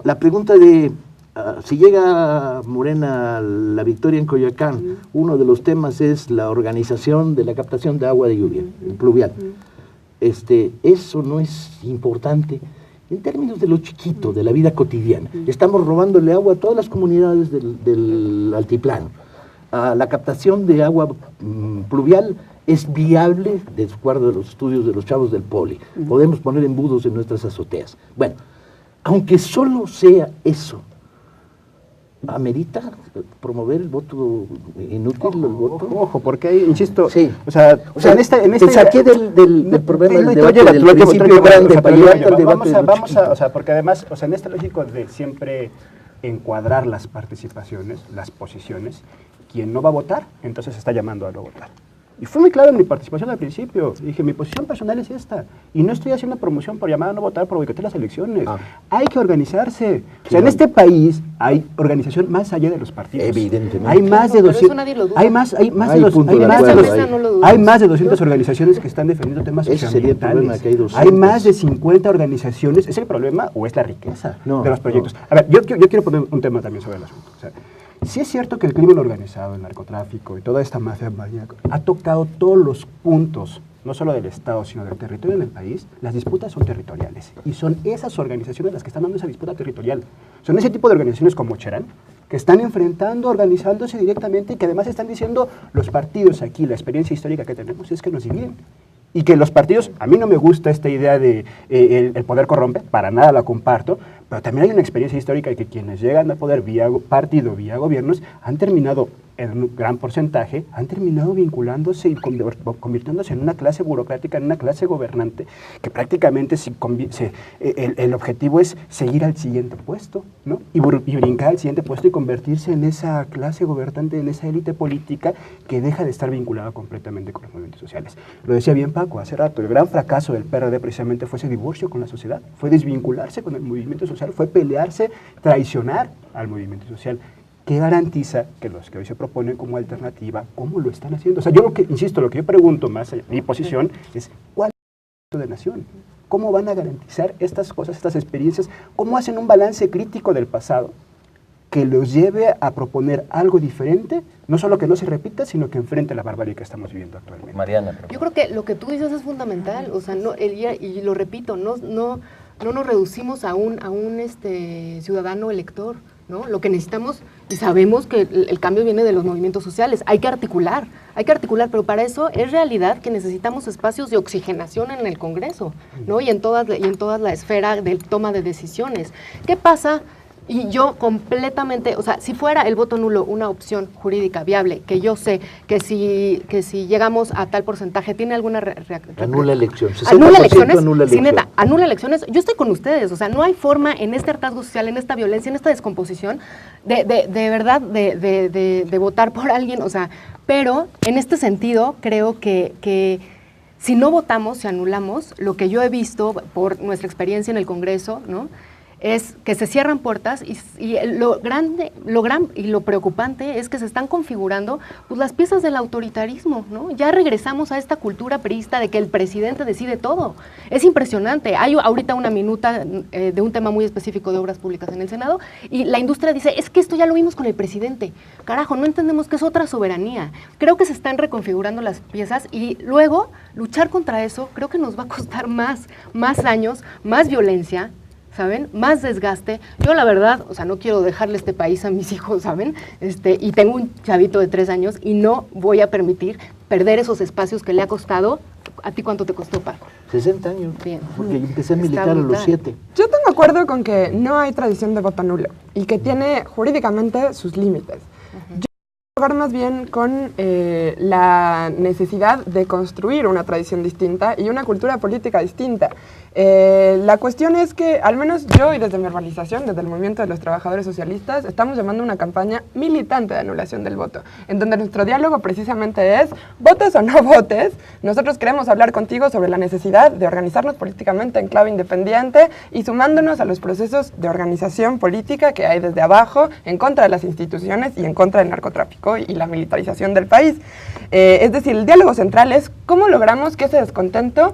la pregunta de si llega Morena a la victoria en Coyoacán, uno de los temas es la organización de la captación de agua de lluvia, pluvial. Eso no es importante en términos de lo chiquito, de la vida cotidiana. Estamos robándole agua a todas las comunidades del altiplano. La captación de agua pluvial es viable, de acuerdo a los estudios de los chavos del Poli. Podemos poner embudos en nuestras azoteas. Bueno, aunque solo sea eso, ¿amerita promover el voto inútil? Ojo, porque ahí, insisto, sí. o sea en esta te saqué del problema del debate del principio grande para llevarte al debate o sea, porque además, o sea, en este lógico de siempre encuadrar las participaciones, las posiciones, quien no va a votar, entonces está llamando a no votar. Y fue muy claro en mi participación al principio. Dije, mi posición personal es esta. Y no estoy haciendo promoción por llamar a no votar, por boicotear las elecciones. Hay que organizarse. O sea, en este país hay organización más allá de los partidos. Evidentemente. Hay más de 200. Eso nadie lo duda. Hay más de 200 organizaciones que están defendiendo temas socioambientales. Hay más de 50 organizaciones. ¿Es el problema o es la riqueza de los proyectos? A ver, yo quiero poner un tema también sobre el asunto. O sea, sí es cierto que el crimen organizado, el narcotráfico y toda esta mafia ha tocado todos los puntos, no solo del Estado, sino del territorio del país. Las disputas son territoriales y son esas organizaciones las que están dando esa disputa territorial. Son ese tipo de organizaciones como Cherán, que están enfrentando, organizándose directamente y que además están diciendo los partidos aquí, la experiencia histórica que tenemos es que nos dividen. Y que los partidos, a mí no me gusta esta idea de el poder corrompe, para nada la comparto, Pero también hay una experiencia histórica de que quienes llegan al poder vía partido, vía gobiernos, han terminado, en un gran porcentaje, han terminado vinculándose y convirtiéndose en una clase burocrática, en una clase gobernante, que prácticamente el objetivo es seguir al siguiente puesto, ¿no? Y brincar al siguiente puesto y convertirse en esa clase gobernante, en esa élite política que deja de estar vinculada completamente con los movimientos sociales. Lo decía bien Paco hace rato, el gran fracaso del PRD precisamente fue ese divorcio con la sociedad, fue desvincularse con el movimiento social, fue pelearse, traicionar al movimiento social. ¿Qué garantiza que los que hoy se proponen como alternativa, cómo lo están haciendo? O sea, insisto, lo que yo pregunto más allá, mi posición es, ¿cuál es el proyecto de nación? ¿Cómo van a garantizar estas cosas, estas experiencias? ¿Cómo hacen un balance crítico del pasado que los lleve a proponer algo diferente? No solo que no se repita, sino que enfrente la barbarie que estamos viviendo actualmente. Mariana. Yo creo que lo que tú dices es fundamental, o sea, y lo repito, no nos reducimos a un ciudadano elector, ¿no? Lo que necesitamos, y sabemos que el cambio viene de los movimientos sociales, hay que articular, pero para eso es realidad que necesitamos espacios de oxigenación en el Congreso, ¿no? Y en toda la esfera de toma de decisiones. ¿Qué pasa? Y yo completamente, o sea, si fuera el voto nulo una opción jurídica viable, que yo sé que si llegamos a tal porcentaje, ¿tiene alguna anula elecciones? Anula elecciones, anula sí, elecciones. neta, anula elecciones. Yo estoy con ustedes, o sea, no hay forma en este hartazgo social, en esta violencia, en esta descomposición, de verdad, de votar por alguien, o sea, pero en este sentido creo que si no votamos, si anulamos, lo que yo he visto por nuestra experiencia en el Congreso, ¿no?, es que se cierran puertas y lo preocupante es que se están configurando pues, las piezas del autoritarismo, ¿no? Ya regresamos a esta cultura priista de que el presidente decide todo. Es impresionante. Hay ahorita una minuta de un tema muy específico de obras públicas en el Senado y la industria dice, es que esto ya lo vimos con el presidente. Carajo, no entendemos que es otra soberanía. Creo que se están reconfigurando las piezas y luego luchar contra eso creo que nos va a costar más años, más violencia, ¿saben? Más desgaste. Yo la verdad, o sea, no quiero dejarle este país a mis hijos, ¿saben? Y tengo un chavito de 3 años y no voy a permitir perder esos espacios que le ha costado. ¿A ti cuánto te costó, Paco? 60 años. Bien. Porque yo empecé a militar a los 7. Yo tengo acuerdo con que no hay tradición de voto nulo y que tiene jurídicamente sus límites. Yo quiero hablar más bien con la necesidad de construir una tradición distinta y una cultura política distinta. La cuestión es que, al menos yo y desde mi organización, desde el Movimiento de los Trabajadores Socialistas, estamos llamando una campaña militante de anulación del voto, en donde nuestro diálogo precisamente es, votes o no votes, nosotros queremos hablar contigo sobre la necesidad de organizarnos políticamente en clave independiente y sumándonos a los procesos de organización política que hay desde abajo, en contra de las instituciones y en contra del narcotráfico y la militarización del país. Es decir, el diálogo central es cómo logramos que ese descontento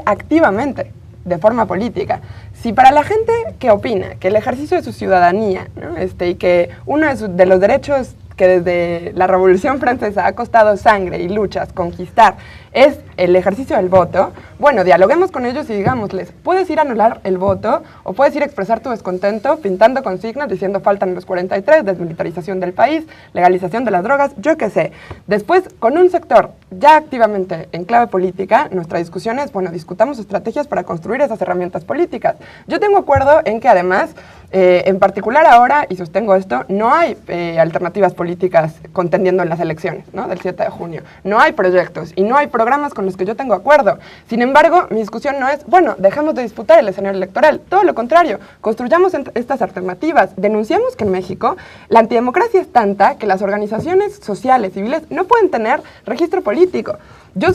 activamente, de forma política. Si para la gente que opina que el ejercicio de su ciudadanía, ¿no?, y que uno de los derechos que desde la Revolución Francesa ha costado sangre y luchas conquistar es el ejercicio del voto, bueno, dialoguemos con ellos y digámosles, puedes ir a anular el voto o puedes ir a expresar tu descontento pintando consignas diciendo faltan los 43, desmilitarización del país, legalización de las drogas, yo qué sé. Después, con un sector ya activamente en clave política, nuestra discusión es, bueno, discutamos estrategias para construir esas herramientas políticas. Yo tengo acuerdo en que además, en particular ahora, y sostengo esto, no hay alternativas políticas contendiendo en las elecciones, ¿no?, del 7 de junio. No hay proyectos y no hay programas con los que yo tengo acuerdo. Sin embargo, mi discusión no es, bueno, dejemos de disputar el escenario electoral. Todo lo contrario, construyamos estas alternativas. Denunciamos que en México la antidemocracia es tanta que las organizaciones sociales, civiles, no pueden tener registro político. Yo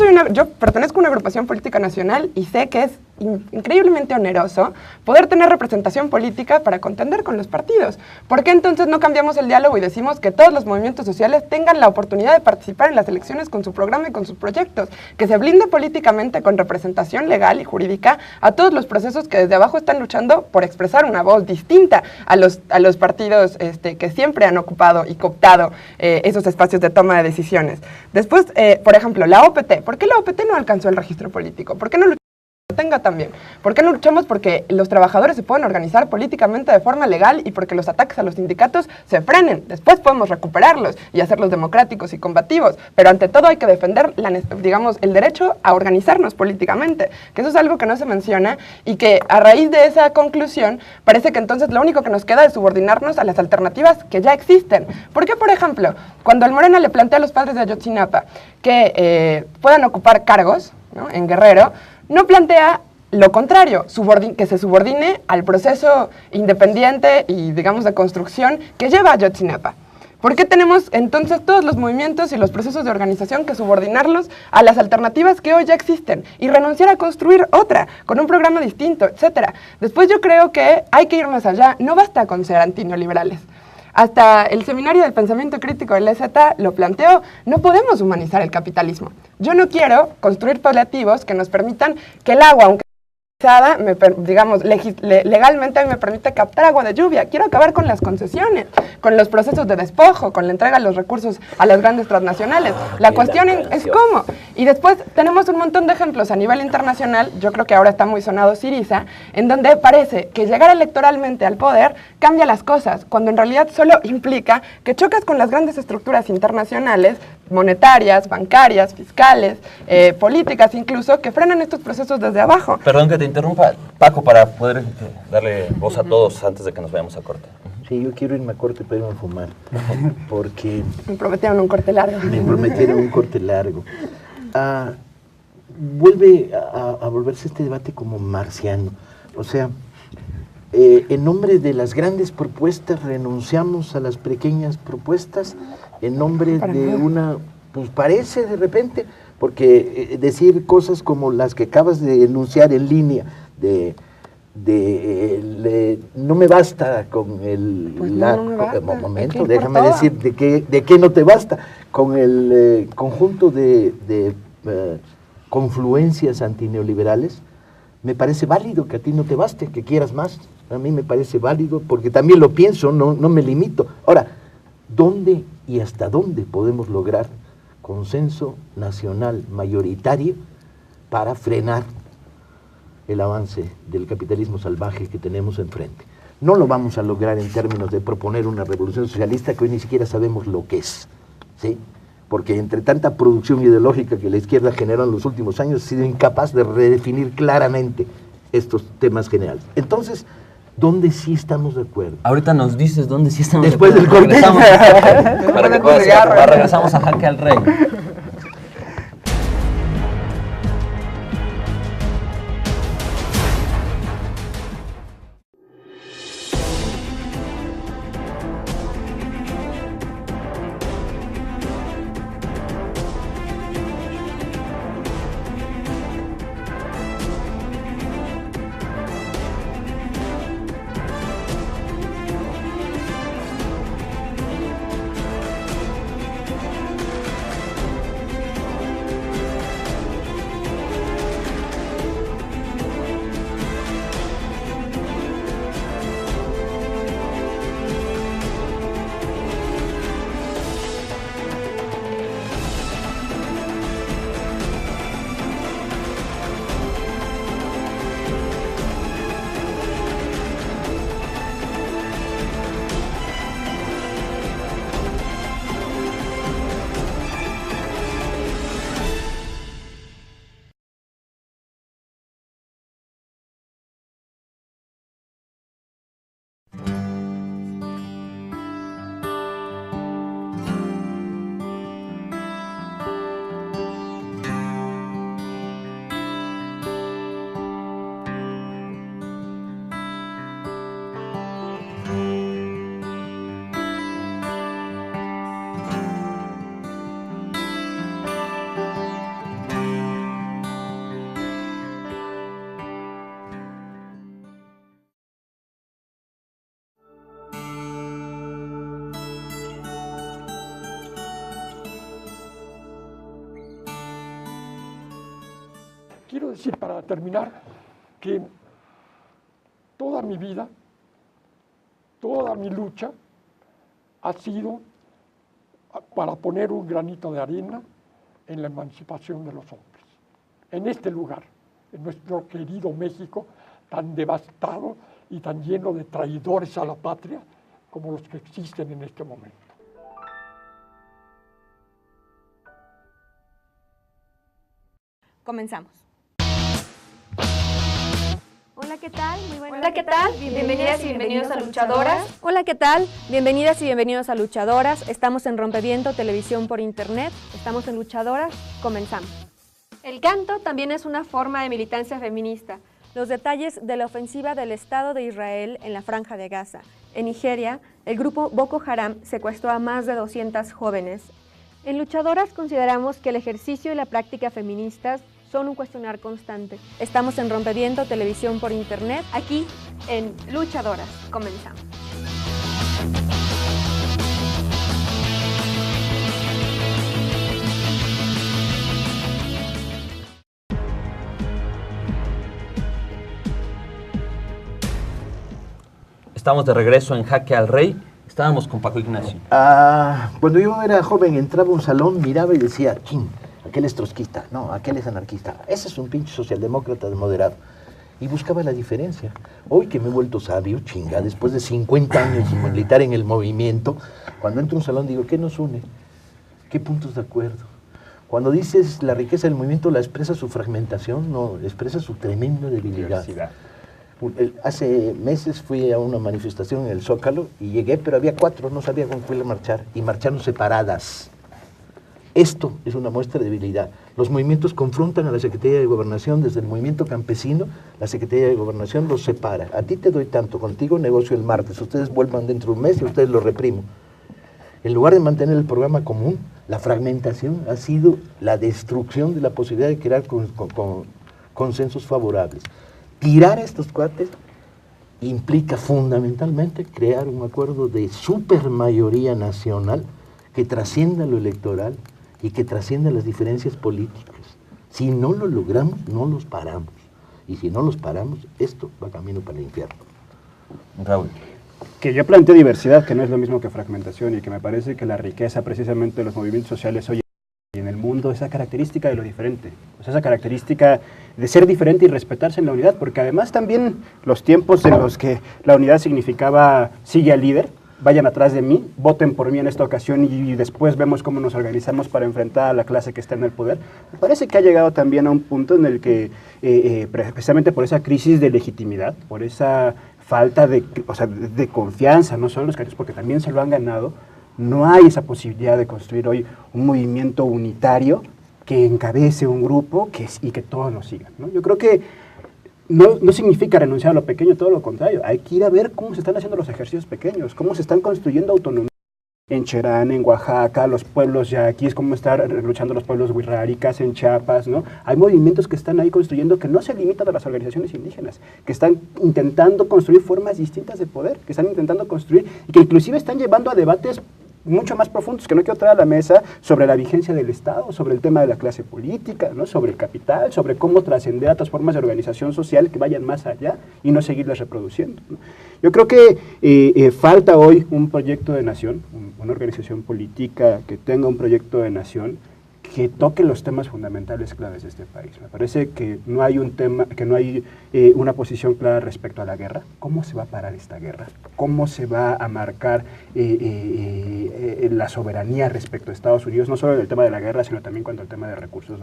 pertenezco a una agrupación política nacional y sé que es increíblemente oneroso poder tener representación política para contender con los partidos. ¿Por qué entonces no cambiamos el diálogo y decimos que todos los movimientos sociales tengan la oportunidad de participar en las elecciones con su programa y con sus proyectos? Que se blinde políticamente con representación legal y jurídica a todos los procesos que desde abajo están luchando por expresar una voz distinta a los partidos que siempre han ocupado y cooptado esos espacios de toma de decisiones. Después, por ejemplo, la OPT. ¿Por qué la OPT no alcanzó el registro político? ¿Por qué no tenga también. ¿Por qué no luchamos? Porque los trabajadores se pueden organizar políticamente de forma legal y porque los ataques a los sindicatos se frenen. Después podemos recuperarlos y hacerlos democráticos y combativos. Pero ante todo hay que defender, digamos, el derecho a organizarnos políticamente, que eso es algo que no se menciona y que a raíz de esa conclusión parece que entonces lo único que nos queda es subordinarnos a las alternativas que ya existen. ¿Por qué, por ejemplo, cuando el Morena le plantea a los padres de Ayotzinapa que puedan ocupar cargos, ¿no?, en Guerrero, no plantea lo contrario, que se subordine al proceso independiente y, digamos, de construcción que lleva Ayotzinapa? ¿Por qué tenemos entonces todos los movimientos y los procesos de organización que subordinarlos a las alternativas que hoy ya existen y renunciar a construir otra, con un programa distinto, etcétera? Después yo creo que hay que ir más allá, no basta con ser antineoliberales. Hasta el Seminario del Pensamiento Crítico del EZ lo planteó, no podemos humanizar el capitalismo. Yo no quiero construir paliativos que nos permitan que el agua, aunque digamos, legalmente a mí me permite captar agua de lluvia. Quiero acabar con las concesiones, con los procesos de despojo, con la entrega de los recursos a las grandes transnacionales. La cuestión es cómo. Y después tenemos un montón de ejemplos a nivel internacional. Yo creo que ahora está muy sonado Syriza, en donde parece que llegar electoralmente al poder cambia las cosas, cuando en realidad solo implica que chocas con las grandes estructuras internacionales, monetarias, bancarias, fiscales, políticas incluso, que frenan estos procesos desde abajo. Perdón que te interrumpa, Paco, para poder darle voz a todos antes de que nos vayamos a corte. Sí, yo quiero irme a corte para irme a fumar, porque... Me prometieron un corte largo. Me prometieron un corte largo. Vuelve a volverse este debate como marciano. O sea, en nombre de las grandes propuestas renunciamos a las pequeñas propuestas, en nombre de una... Pues parece de repente, porque decir cosas como las que acabas de enunciar en línea, no me basta con el... Pues no me basta. Momento, déjame decir de qué no te basta, con el conjunto de confluencias antineoliberales. Me parece válido que a ti no te baste, que quieras más. A mí me parece válido, porque también lo pienso, no me limito. Ahora, ¿dónde y hasta dónde podemos lograr consenso nacional mayoritario para frenar el avance del capitalismo salvaje que tenemos enfrente? No lo vamos a lograr en términos de proponer una revolución socialista que hoy ni siquiera sabemos lo que es, ¿sí? Porque entre tanta producción ideológica que la izquierda generó en los últimos años, ha sido incapaz de redefinir claramente estos temas generales. Entonces, ¿dónde sí estamos de acuerdo? Ahorita nos dices dónde sí estamos después de acuerdo. Del corte. Regresamos a Jaque al Rey. Quiero decir, para terminar, que toda mi vida, toda mi lucha ha sido para poner un granito de arena en la emancipación de los hombres, en este lugar, en nuestro querido México, tan devastado y tan lleno de traidores a la patria como los que existen en este momento. Comenzamos. Hola, ¿qué tal? Muy buenas. Hola, ¿qué tal? Bienvenidas y bienvenidos a Luchadoras. Hola, ¿qué tal? Bienvenidas y bienvenidos a Luchadoras. Estamos en Rompeviento, televisión por internet. Estamos en Luchadoras. Comenzamos. El canto también es una forma de militancia feminista. Los detalles de la ofensiva del Estado de Israel en la Franja de Gaza. En Nigeria, el grupo Boko Haram secuestró a más de 200 jóvenes. En Luchadoras consideramos que el ejercicio y la práctica feministas son un cuestionar constante. Estamos en Rompeviento, televisión por internet. Aquí en Luchadoras. Comenzamos. Estamos de regreso en Jaque al Rey. Estábamos con Paco Ignacio. Cuando yo era joven, entraba a un salón, miraba y decía, chin, aquel es trotskista, no, aquel es anarquista, ese es un pinche socialdemócrata moderado. Y buscaba la diferencia. Hoy que me he vuelto sabio, chinga, después de 50 años de militar en el movimiento, cuando entro a un salón digo, ¿qué nos une? ¿Qué puntos de acuerdo? Cuando dices la riqueza del movimiento, la expresa su fragmentación, no, expresa su tremenda debilidad. Hace meses fui a una manifestación en el Zócalo y llegué, pero había 4, no sabía con cuál marchar, y marcharon separadas. Esto es una muestra de debilidad. Los movimientos confrontan a la Secretaría de Gobernación, desde el movimiento campesino, la Secretaría de Gobernación los separa. A ti te doy tanto, contigo negocio el martes, ustedes vuelvan dentro de un mes y ustedes los reprimo. En lugar de mantener el programa común, la fragmentación ha sido la destrucción de la posibilidad de crear consensos favorables. Tirar a estos cuates implica fundamentalmente crear un acuerdo de supermayoría nacional que trascienda lo electoral y que trascienda las diferencias políticas. Si no lo logramos, no los paramos. Y si no los paramos, esto va camino para el infierno. Raúl. Que yo planteo diversidad, que no es lo mismo que fragmentación, y que me parece que la riqueza precisamente de los movimientos sociales hoy en el mundo, esa característica de lo diferente, o sea, esa característica de ser diferente y respetarse en la unidad, porque además también los tiempos en los que la unidad significaba sigue al líder, vayan atrás de mí, voten por mí en esta ocasión y después vemos cómo nos organizamos para enfrentar a la clase que está en el poder, me parece que ha llegado también a un punto en el que, precisamente por esa crisis de legitimidad, por esa falta de confianza, no solo en los candidatos, porque también se lo han ganado, no hay esa posibilidad de construir hoy un movimiento unitario que encabece un grupo y que todos lo sigan, ¿no? Yo creo que no significa renunciar a lo pequeño, todo lo contrario. Hay que ir a ver cómo se están haciendo los ejercicios pequeños, cómo se están construyendo autonomía en Cherán, en Oaxaca, los pueblos yaquis, cómo están luchando los pueblos huirráricas en Chiapas, ¿no? Hay movimientos que están ahí construyendo que no se limitan a las organizaciones indígenas, que están intentando construir formas distintas de poder, que están intentando construir y que inclusive están llevando a debates mucho más profundos que no quiero traer a la mesa sobre la vigencia del Estado, sobre el tema de la clase política, ¿no? Sobre el capital, sobre cómo trascender a otras formas de organización social que vayan más allá y no seguirlas reproduciendo, ¿no? Yo creo que falta hoy un proyecto de nación, una organización política que tenga un proyecto de nación que toque los temas fundamentales claves de este país. Me parece que no hay un tema, que no hay una posición clara respecto a la guerra. ¿Cómo se va a parar esta guerra? ¿Cómo se va a marcar la soberanía respecto a Estados Unidos? No solo en el tema de la guerra, sino también cuanto al tema de recursos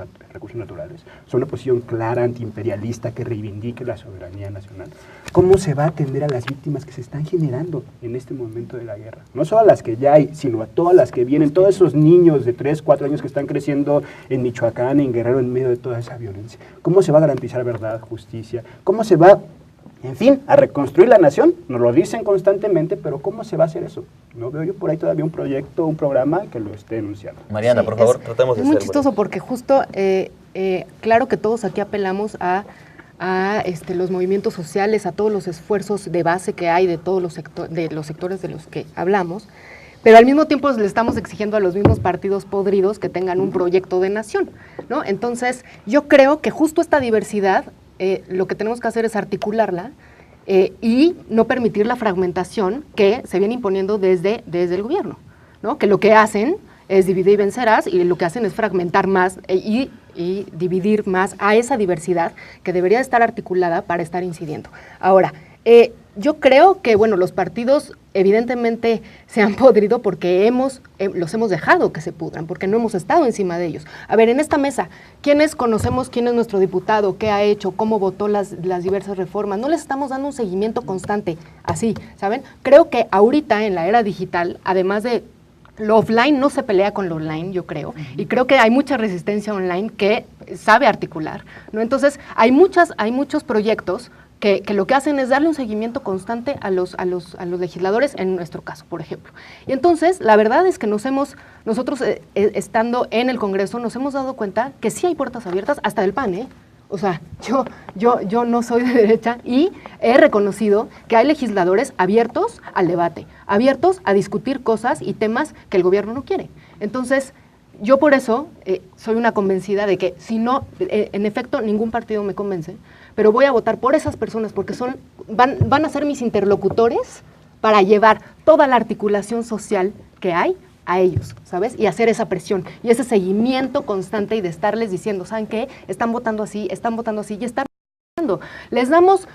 naturales. Son una posición clara, antiimperialista, que reivindique la soberanía nacional. ¿Cómo se va a atender a las víctimas que se están generando en este momento de la guerra? No solo a las que ya hay, sino a todas las que vienen, todos esos niños de 3, 4 años que están creciendo en Michoacán, en Guerrero, en medio de toda esa violencia. ¿Cómo se va a garantizar verdad, justicia? ¿Cómo se va, en fin, a reconstruir la nación? Nos lo dicen constantemente, pero ¿cómo se va a hacer eso? No veo yo por ahí todavía un proyecto, un programa que lo esté enunciando. Mariana, sí, por favor, tratemos de ser... Es muy chistoso porque justo, claro que todos aquí apelamos a los movimientos sociales, a todos los esfuerzos de base que hay de todos los sectores de los que hablamos, pero al mismo tiempo le estamos exigiendo a los mismos partidos podridos que tengan un proyecto de nación, ¿no? Entonces, yo creo que justo esta diversidad, lo que tenemos que hacer es articularla y no permitir la fragmentación que se viene imponiendo desde el gobierno, ¿no? Que lo que hacen es divide y vencerás, y lo que hacen es fragmentar más y y dividir más a esa diversidad que debería estar articulada para estar incidiendo. Ahora, yo creo que, bueno, los partidos evidentemente se han podrido porque los hemos dejado que se pudran, porque no hemos estado encima de ellos. A ver, en esta mesa, ¿quiénes conocemos quién es nuestro diputado, qué ha hecho, cómo votó las diversas reformas? No les estamos dando un seguimiento constante, así, ¿saben? Creo que ahorita en la era digital, además de lo offline, no se pelea con lo online, yo creo, y creo que hay mucha resistencia online que sabe articular, ¿no? Entonces, hay muchos proyectos que lo que hacen es darle un seguimiento constante a los legisladores, en nuestro caso, por ejemplo. Y entonces, la verdad es que nosotros, estando en el Congreso, nos hemos dado cuenta que sí hay puertas abiertas, hasta del PAN, ¿eh? O sea, yo no soy de derecha y he reconocido que hay legisladores abiertos al debate, abiertos a discutir cosas y temas que el gobierno no quiere. Entonces, yo por eso soy una convencida de que si no, en efecto, ningún partido me convence, pero voy a votar por esas personas porque van a ser mis interlocutores para llevar toda la articulación social que hay a ellos, ¿sabes? Y hacer esa presión y ese seguimiento constante y de estarles diciendo, ¿saben qué? Están votando así y están votando. Les damos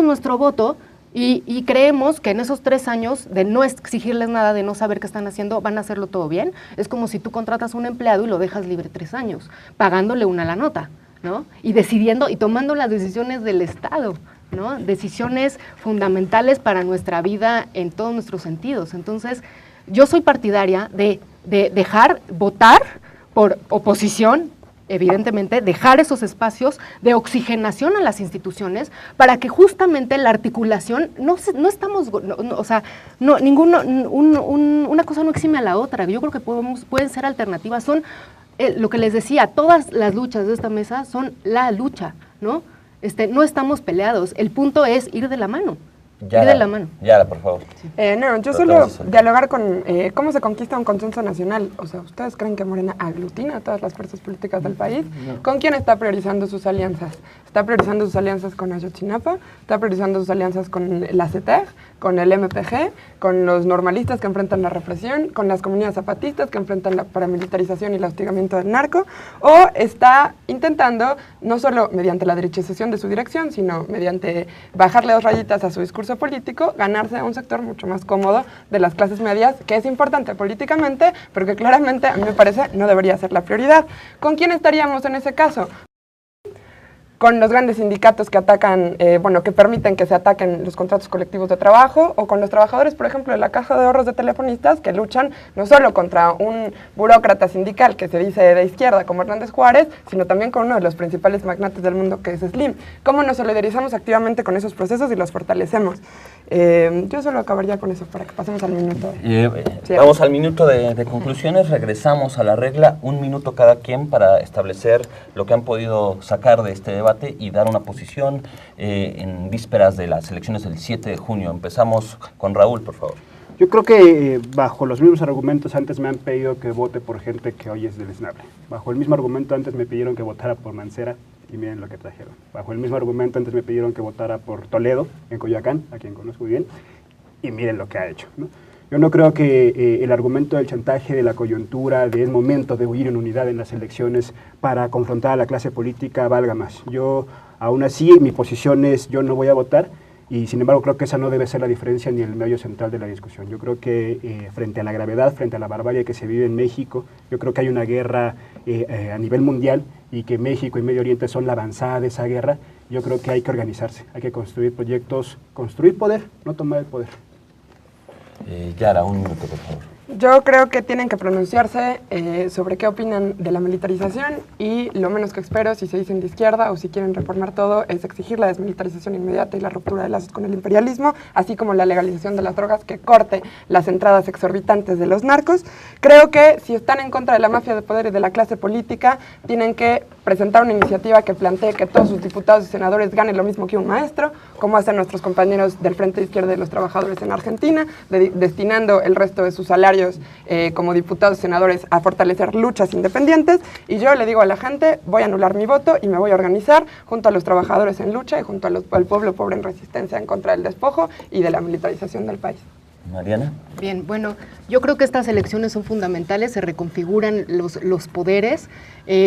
nuestro voto y creemos que en esos 3 años de no exigirles nada, de no saber qué están haciendo, van a hacerlo todo bien. Es como si tú contratas a un empleado y lo dejas libre 3 años, pagándole una la nota, ¿no? Y decidiendo y tomando las decisiones del Estado, ¿no? Decisiones fundamentales para nuestra vida en todos nuestros sentidos. Entonces, yo soy partidaria de dejar votar por oposición, evidentemente, dejar esos espacios de oxigenación a las instituciones para que justamente la articulación, una cosa no exime a la otra. Yo creo que pueden ser alternativas. Son, lo que les decía, todas las luchas de esta mesa son la lucha, ¿no? No estamos peleados, el punto es ir de la mano. Yara, por favor. Sí. Yo solo dialogar con cómo se conquista un consenso nacional. O sea, ¿ustedes creen que Morena aglutina a todas las fuerzas políticas del país? No. ¿Con quién está priorizando sus alianzas? ¿Está priorizando sus alianzas con Ayotzinapa? ¿Está priorizando sus alianzas con la CETEG? ¿Con el MPG? ¿Con los normalistas que enfrentan la represión? ¿Con las comunidades zapatistas que enfrentan la paramilitarización y el hostigamiento del narco? ¿O está intentando, no solo mediante la derechización de su dirección, sino mediante bajarle 2 rayitas a su discurso político, ganarse a un sector mucho más cómodo de las clases medias, que es importante políticamente, pero que claramente, a mí me parece, no debería ser la prioridad? ¿Con quién estaríamos en ese caso? Con los grandes sindicatos que atacan, que permiten que se ataquen los contratos colectivos de trabajo, o con los trabajadores, por ejemplo, de la Caja de Ahorros de Telefonistas, que luchan no solo contra un burócrata sindical que se dice de izquierda como Hernández Juárez, sino también con uno de los principales magnates del mundo, que es Slim. ¿Cómo nos solidarizamos activamente con esos procesos y los fortalecemos? Yo solo acabaría con eso para que pasemos al minuto. Vamos al minuto de conclusiones, regresamos a la regla, 1 minuto cada quien para establecer lo que han podido sacar de este debate y dar una posición en vísperas de las elecciones del 7 de junio. Empezamos con Raúl, por favor. Yo creo que bajo los mismos argumentos antes me han pedido que vote por gente que hoy es deleznable. Bajo el mismo argumento antes me pidieron que votara por Mancera y miren lo que trajeron. Bajo el mismo argumento antes me pidieron que votara por Toledo en Coyoacán, a quien conozco muy bien, y miren lo que ha hecho, ¿no? Yo no creo que el argumento del chantaje, de la coyuntura, de es momento de huir en unidad en las elecciones para confrontar a la clase política valga más. Yo, aún así, mi posición es yo no voy a votar y, sin embargo, creo que esa no debe ser la diferencia ni el medio central de la discusión. Yo creo que frente a la gravedad, frente a la barbarie que se vive en México, yo creo que hay una guerra a nivel mundial y que México y Medio Oriente son la avanzada de esa guerra. Yo creo que hay que organizarse, hay que construir proyectos, construir poder, no tomar el poder. Yara, 1 minuto, por favor. Yo creo que tienen que pronunciarse sobre qué opinan de la militarización y lo menos que espero, si se dicen de izquierda o si quieren reformar todo, es exigir la desmilitarización inmediata y la ruptura de lazos con el imperialismo, así como la legalización de las drogas que corte las entradas exorbitantes de los narcos. Creo que si están en contra de la mafia de poder y de la clase política, tienen que presentar una iniciativa que plantee que todos sus diputados y senadores ganen lo mismo que un maestro, como hacen nuestros compañeros del Frente de Izquierda de los Trabajadores en Argentina, destinando el resto de sus salarios como diputados y senadores a fortalecer luchas independientes. Y yo le digo a la gente, voy a anular mi voto y me voy a organizar junto a los trabajadores en lucha y junto al pueblo pobre en resistencia en contra del despojo y de la militarización del país. Mariana. Bien, bueno, yo creo que estas elecciones son fundamentales, se reconfiguran los poderes,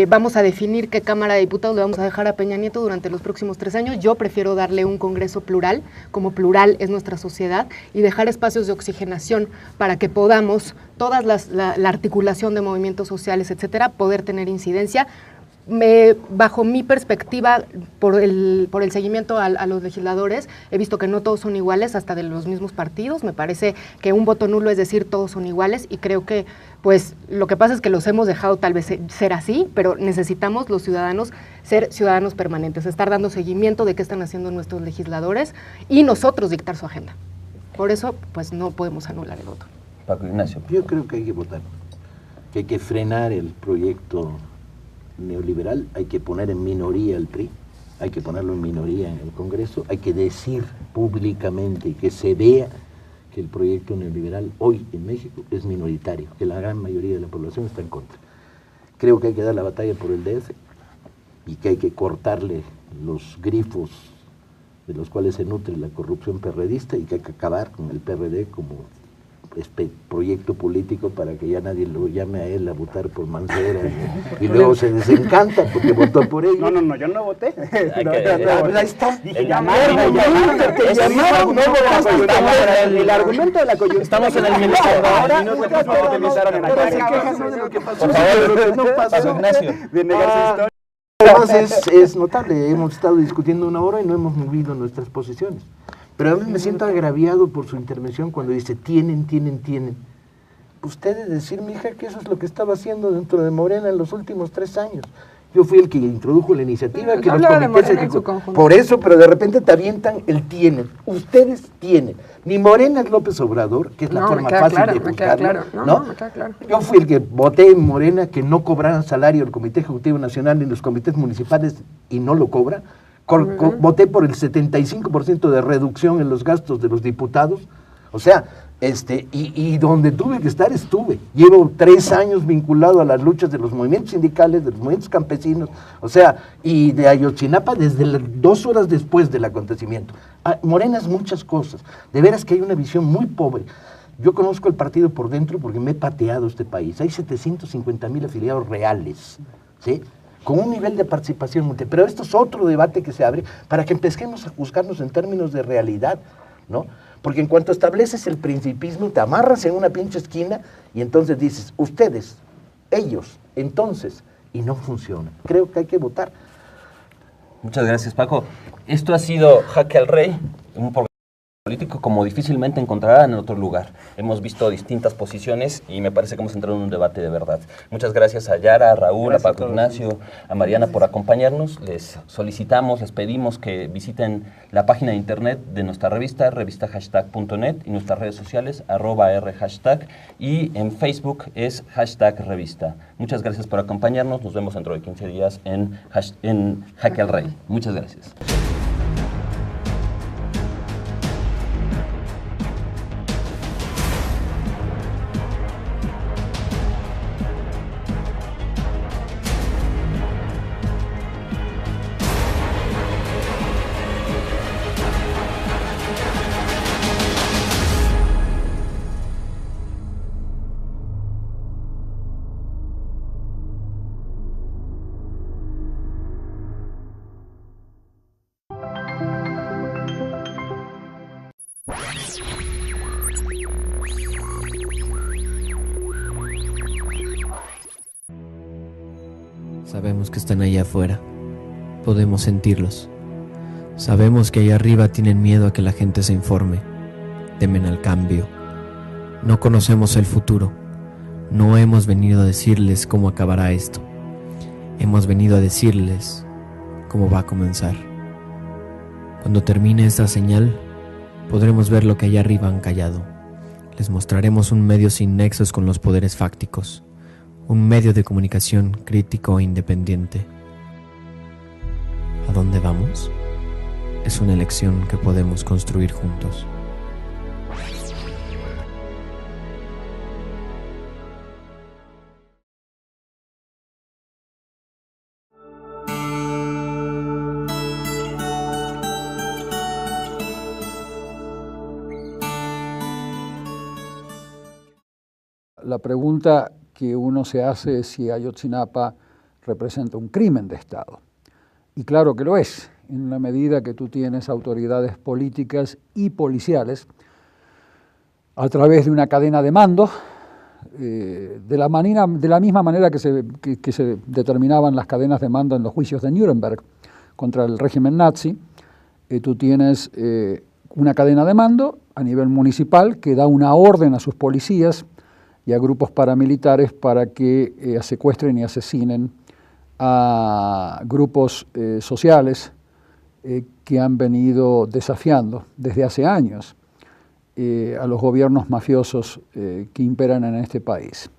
vamos a definir qué Cámara de Diputados le vamos a dejar a Peña Nieto durante los próximos 3 años. Yo prefiero darle un Congreso plural, como plural es nuestra sociedad, y dejar espacios de oxigenación para que podamos, la articulación de movimientos sociales, etcétera, poder tener incidencia. Bajo mi perspectiva, por el seguimiento a los legisladores, he visto que no todos son iguales, hasta de los mismos partidos. Me parece que un voto nulo es decir todos son iguales, y creo que pues lo que pasa es que los hemos dejado tal vez ser así, pero necesitamos los ciudadanos ser ciudadanos permanentes, estar dando seguimiento de qué están haciendo nuestros legisladores y nosotros dictar su agenda. Por eso pues no podemos anular el voto. Paco Ignacio. Yo creo que hay que votar, que hay que frenar el proyecto neoliberal, hay que poner en minoría al PRI, hay que ponerlo en minoría en el Congreso, hay que decir públicamente y que se vea que el proyecto neoliberal hoy en México es minoritario, que la gran mayoría de la población está en contra. Creo que hay que dar la batalla por el DF y que hay que cortarle los grifos de los cuales se nutre la corrupción perredista, y que hay que acabar con el PRD como proyecto político para que ya nadie lo llame a él a votar por Mancera y luego se desencanta porque votó por ellos. No, yo no voté. Ahí está. Dije, llamaron, no votaste. El argumento de la coyuntura. Estamos en el ministerio. Ahora utilizaron en ahora se quejan sobre lo que pasó. No pasó. De negar su historia. Además es notable, hemos estado discutiendo 1 hora y no hemos movido nuestras posiciones. Pero a mí me siento agraviado por su intervención cuando dice tienen. Ustedes decir, mija, que eso es lo que estaba haciendo dentro de Morena en los últimos 3 años. Yo fui el que introdujo la iniciativa, que los comités por eso, pero de repente te avientan el tienen. Ustedes tienen. Ni Morena es López Obrador, que es la forma fácil de juzgarlo, ¿no? Me queda claro. Yo fui el que voté en Morena que no cobraran salario el Comité Ejecutivo Nacional ni los comités municipales, y no lo cobra. Voté por el 75% de reducción en los gastos de los diputados. O sea, y donde tuve que estar estuve. Llevo 3 años vinculado a las luchas de los movimientos sindicales, de los movimientos campesinos, o sea, y de Ayotzinapa desde 2 horas después del acontecimiento. Morena es muchas cosas. De veras que hay una visión muy pobre. Yo conozco el partido por dentro porque me he pateado este país. Hay 750,000 afiliados reales, ¿sí?, con un nivel de participación multiple. Pero esto es otro debate que se abre para que empecemos a juzgarnos en términos de realidad, ¿no? Porque en cuanto estableces el principismo, te amarras en una pinche esquina y entonces dices, ustedes, ellos, entonces, y no funciona. Creo que hay que votar. Muchas gracias, Paco. Esto ha sido Jaque al Rey, un programa político como difícilmente encontrarán en otro lugar. Hemos visto distintas posiciones y me parece que hemos entrado en un debate de verdad. Muchas gracias a Yara, a Raúl, gracias a Paco Ignacio, a Mariana por acompañarnos. Les solicitamos, les pedimos que visiten la página de internet de nuestra revista, revistahashtag.net, y nuestras redes sociales, @rhashtag, y en Facebook es #revista. Muchas gracias por acompañarnos. Nos vemos dentro de 15 días en Jaque al Rey. Muchas gracias. Sabemos que están allá afuera, podemos sentirlos. Sabemos que allá arriba tienen miedo a que la gente se informe, temen al cambio. No conocemos el futuro, no hemos venido a decirles cómo acabará esto. Hemos venido a decirles cómo va a comenzar. Cuando termine esta señal, podremos ver lo que allá arriba han callado. Les mostraremos un medio sin nexos con los poderes fácticos. Un medio de comunicación crítico e independiente. ¿A dónde vamos? Es una elección que podemos construir juntos. la pregunta que uno se hace es si Ayotzinapa representa un crimen de Estado. Y claro que lo es, en la medida que tú tienes autoridades políticas y policiales a través de una cadena de mando, de la misma manera que se determinaban las cadenas de mando en los juicios de Nuremberg contra el régimen nazi. Tú tienes una cadena de mando a nivel municipal que da una orden a sus policías y a grupos paramilitares para que secuestren y asesinen a grupos sociales que han venido desafiando desde hace años a los gobiernos mafiosos que imperan en este país.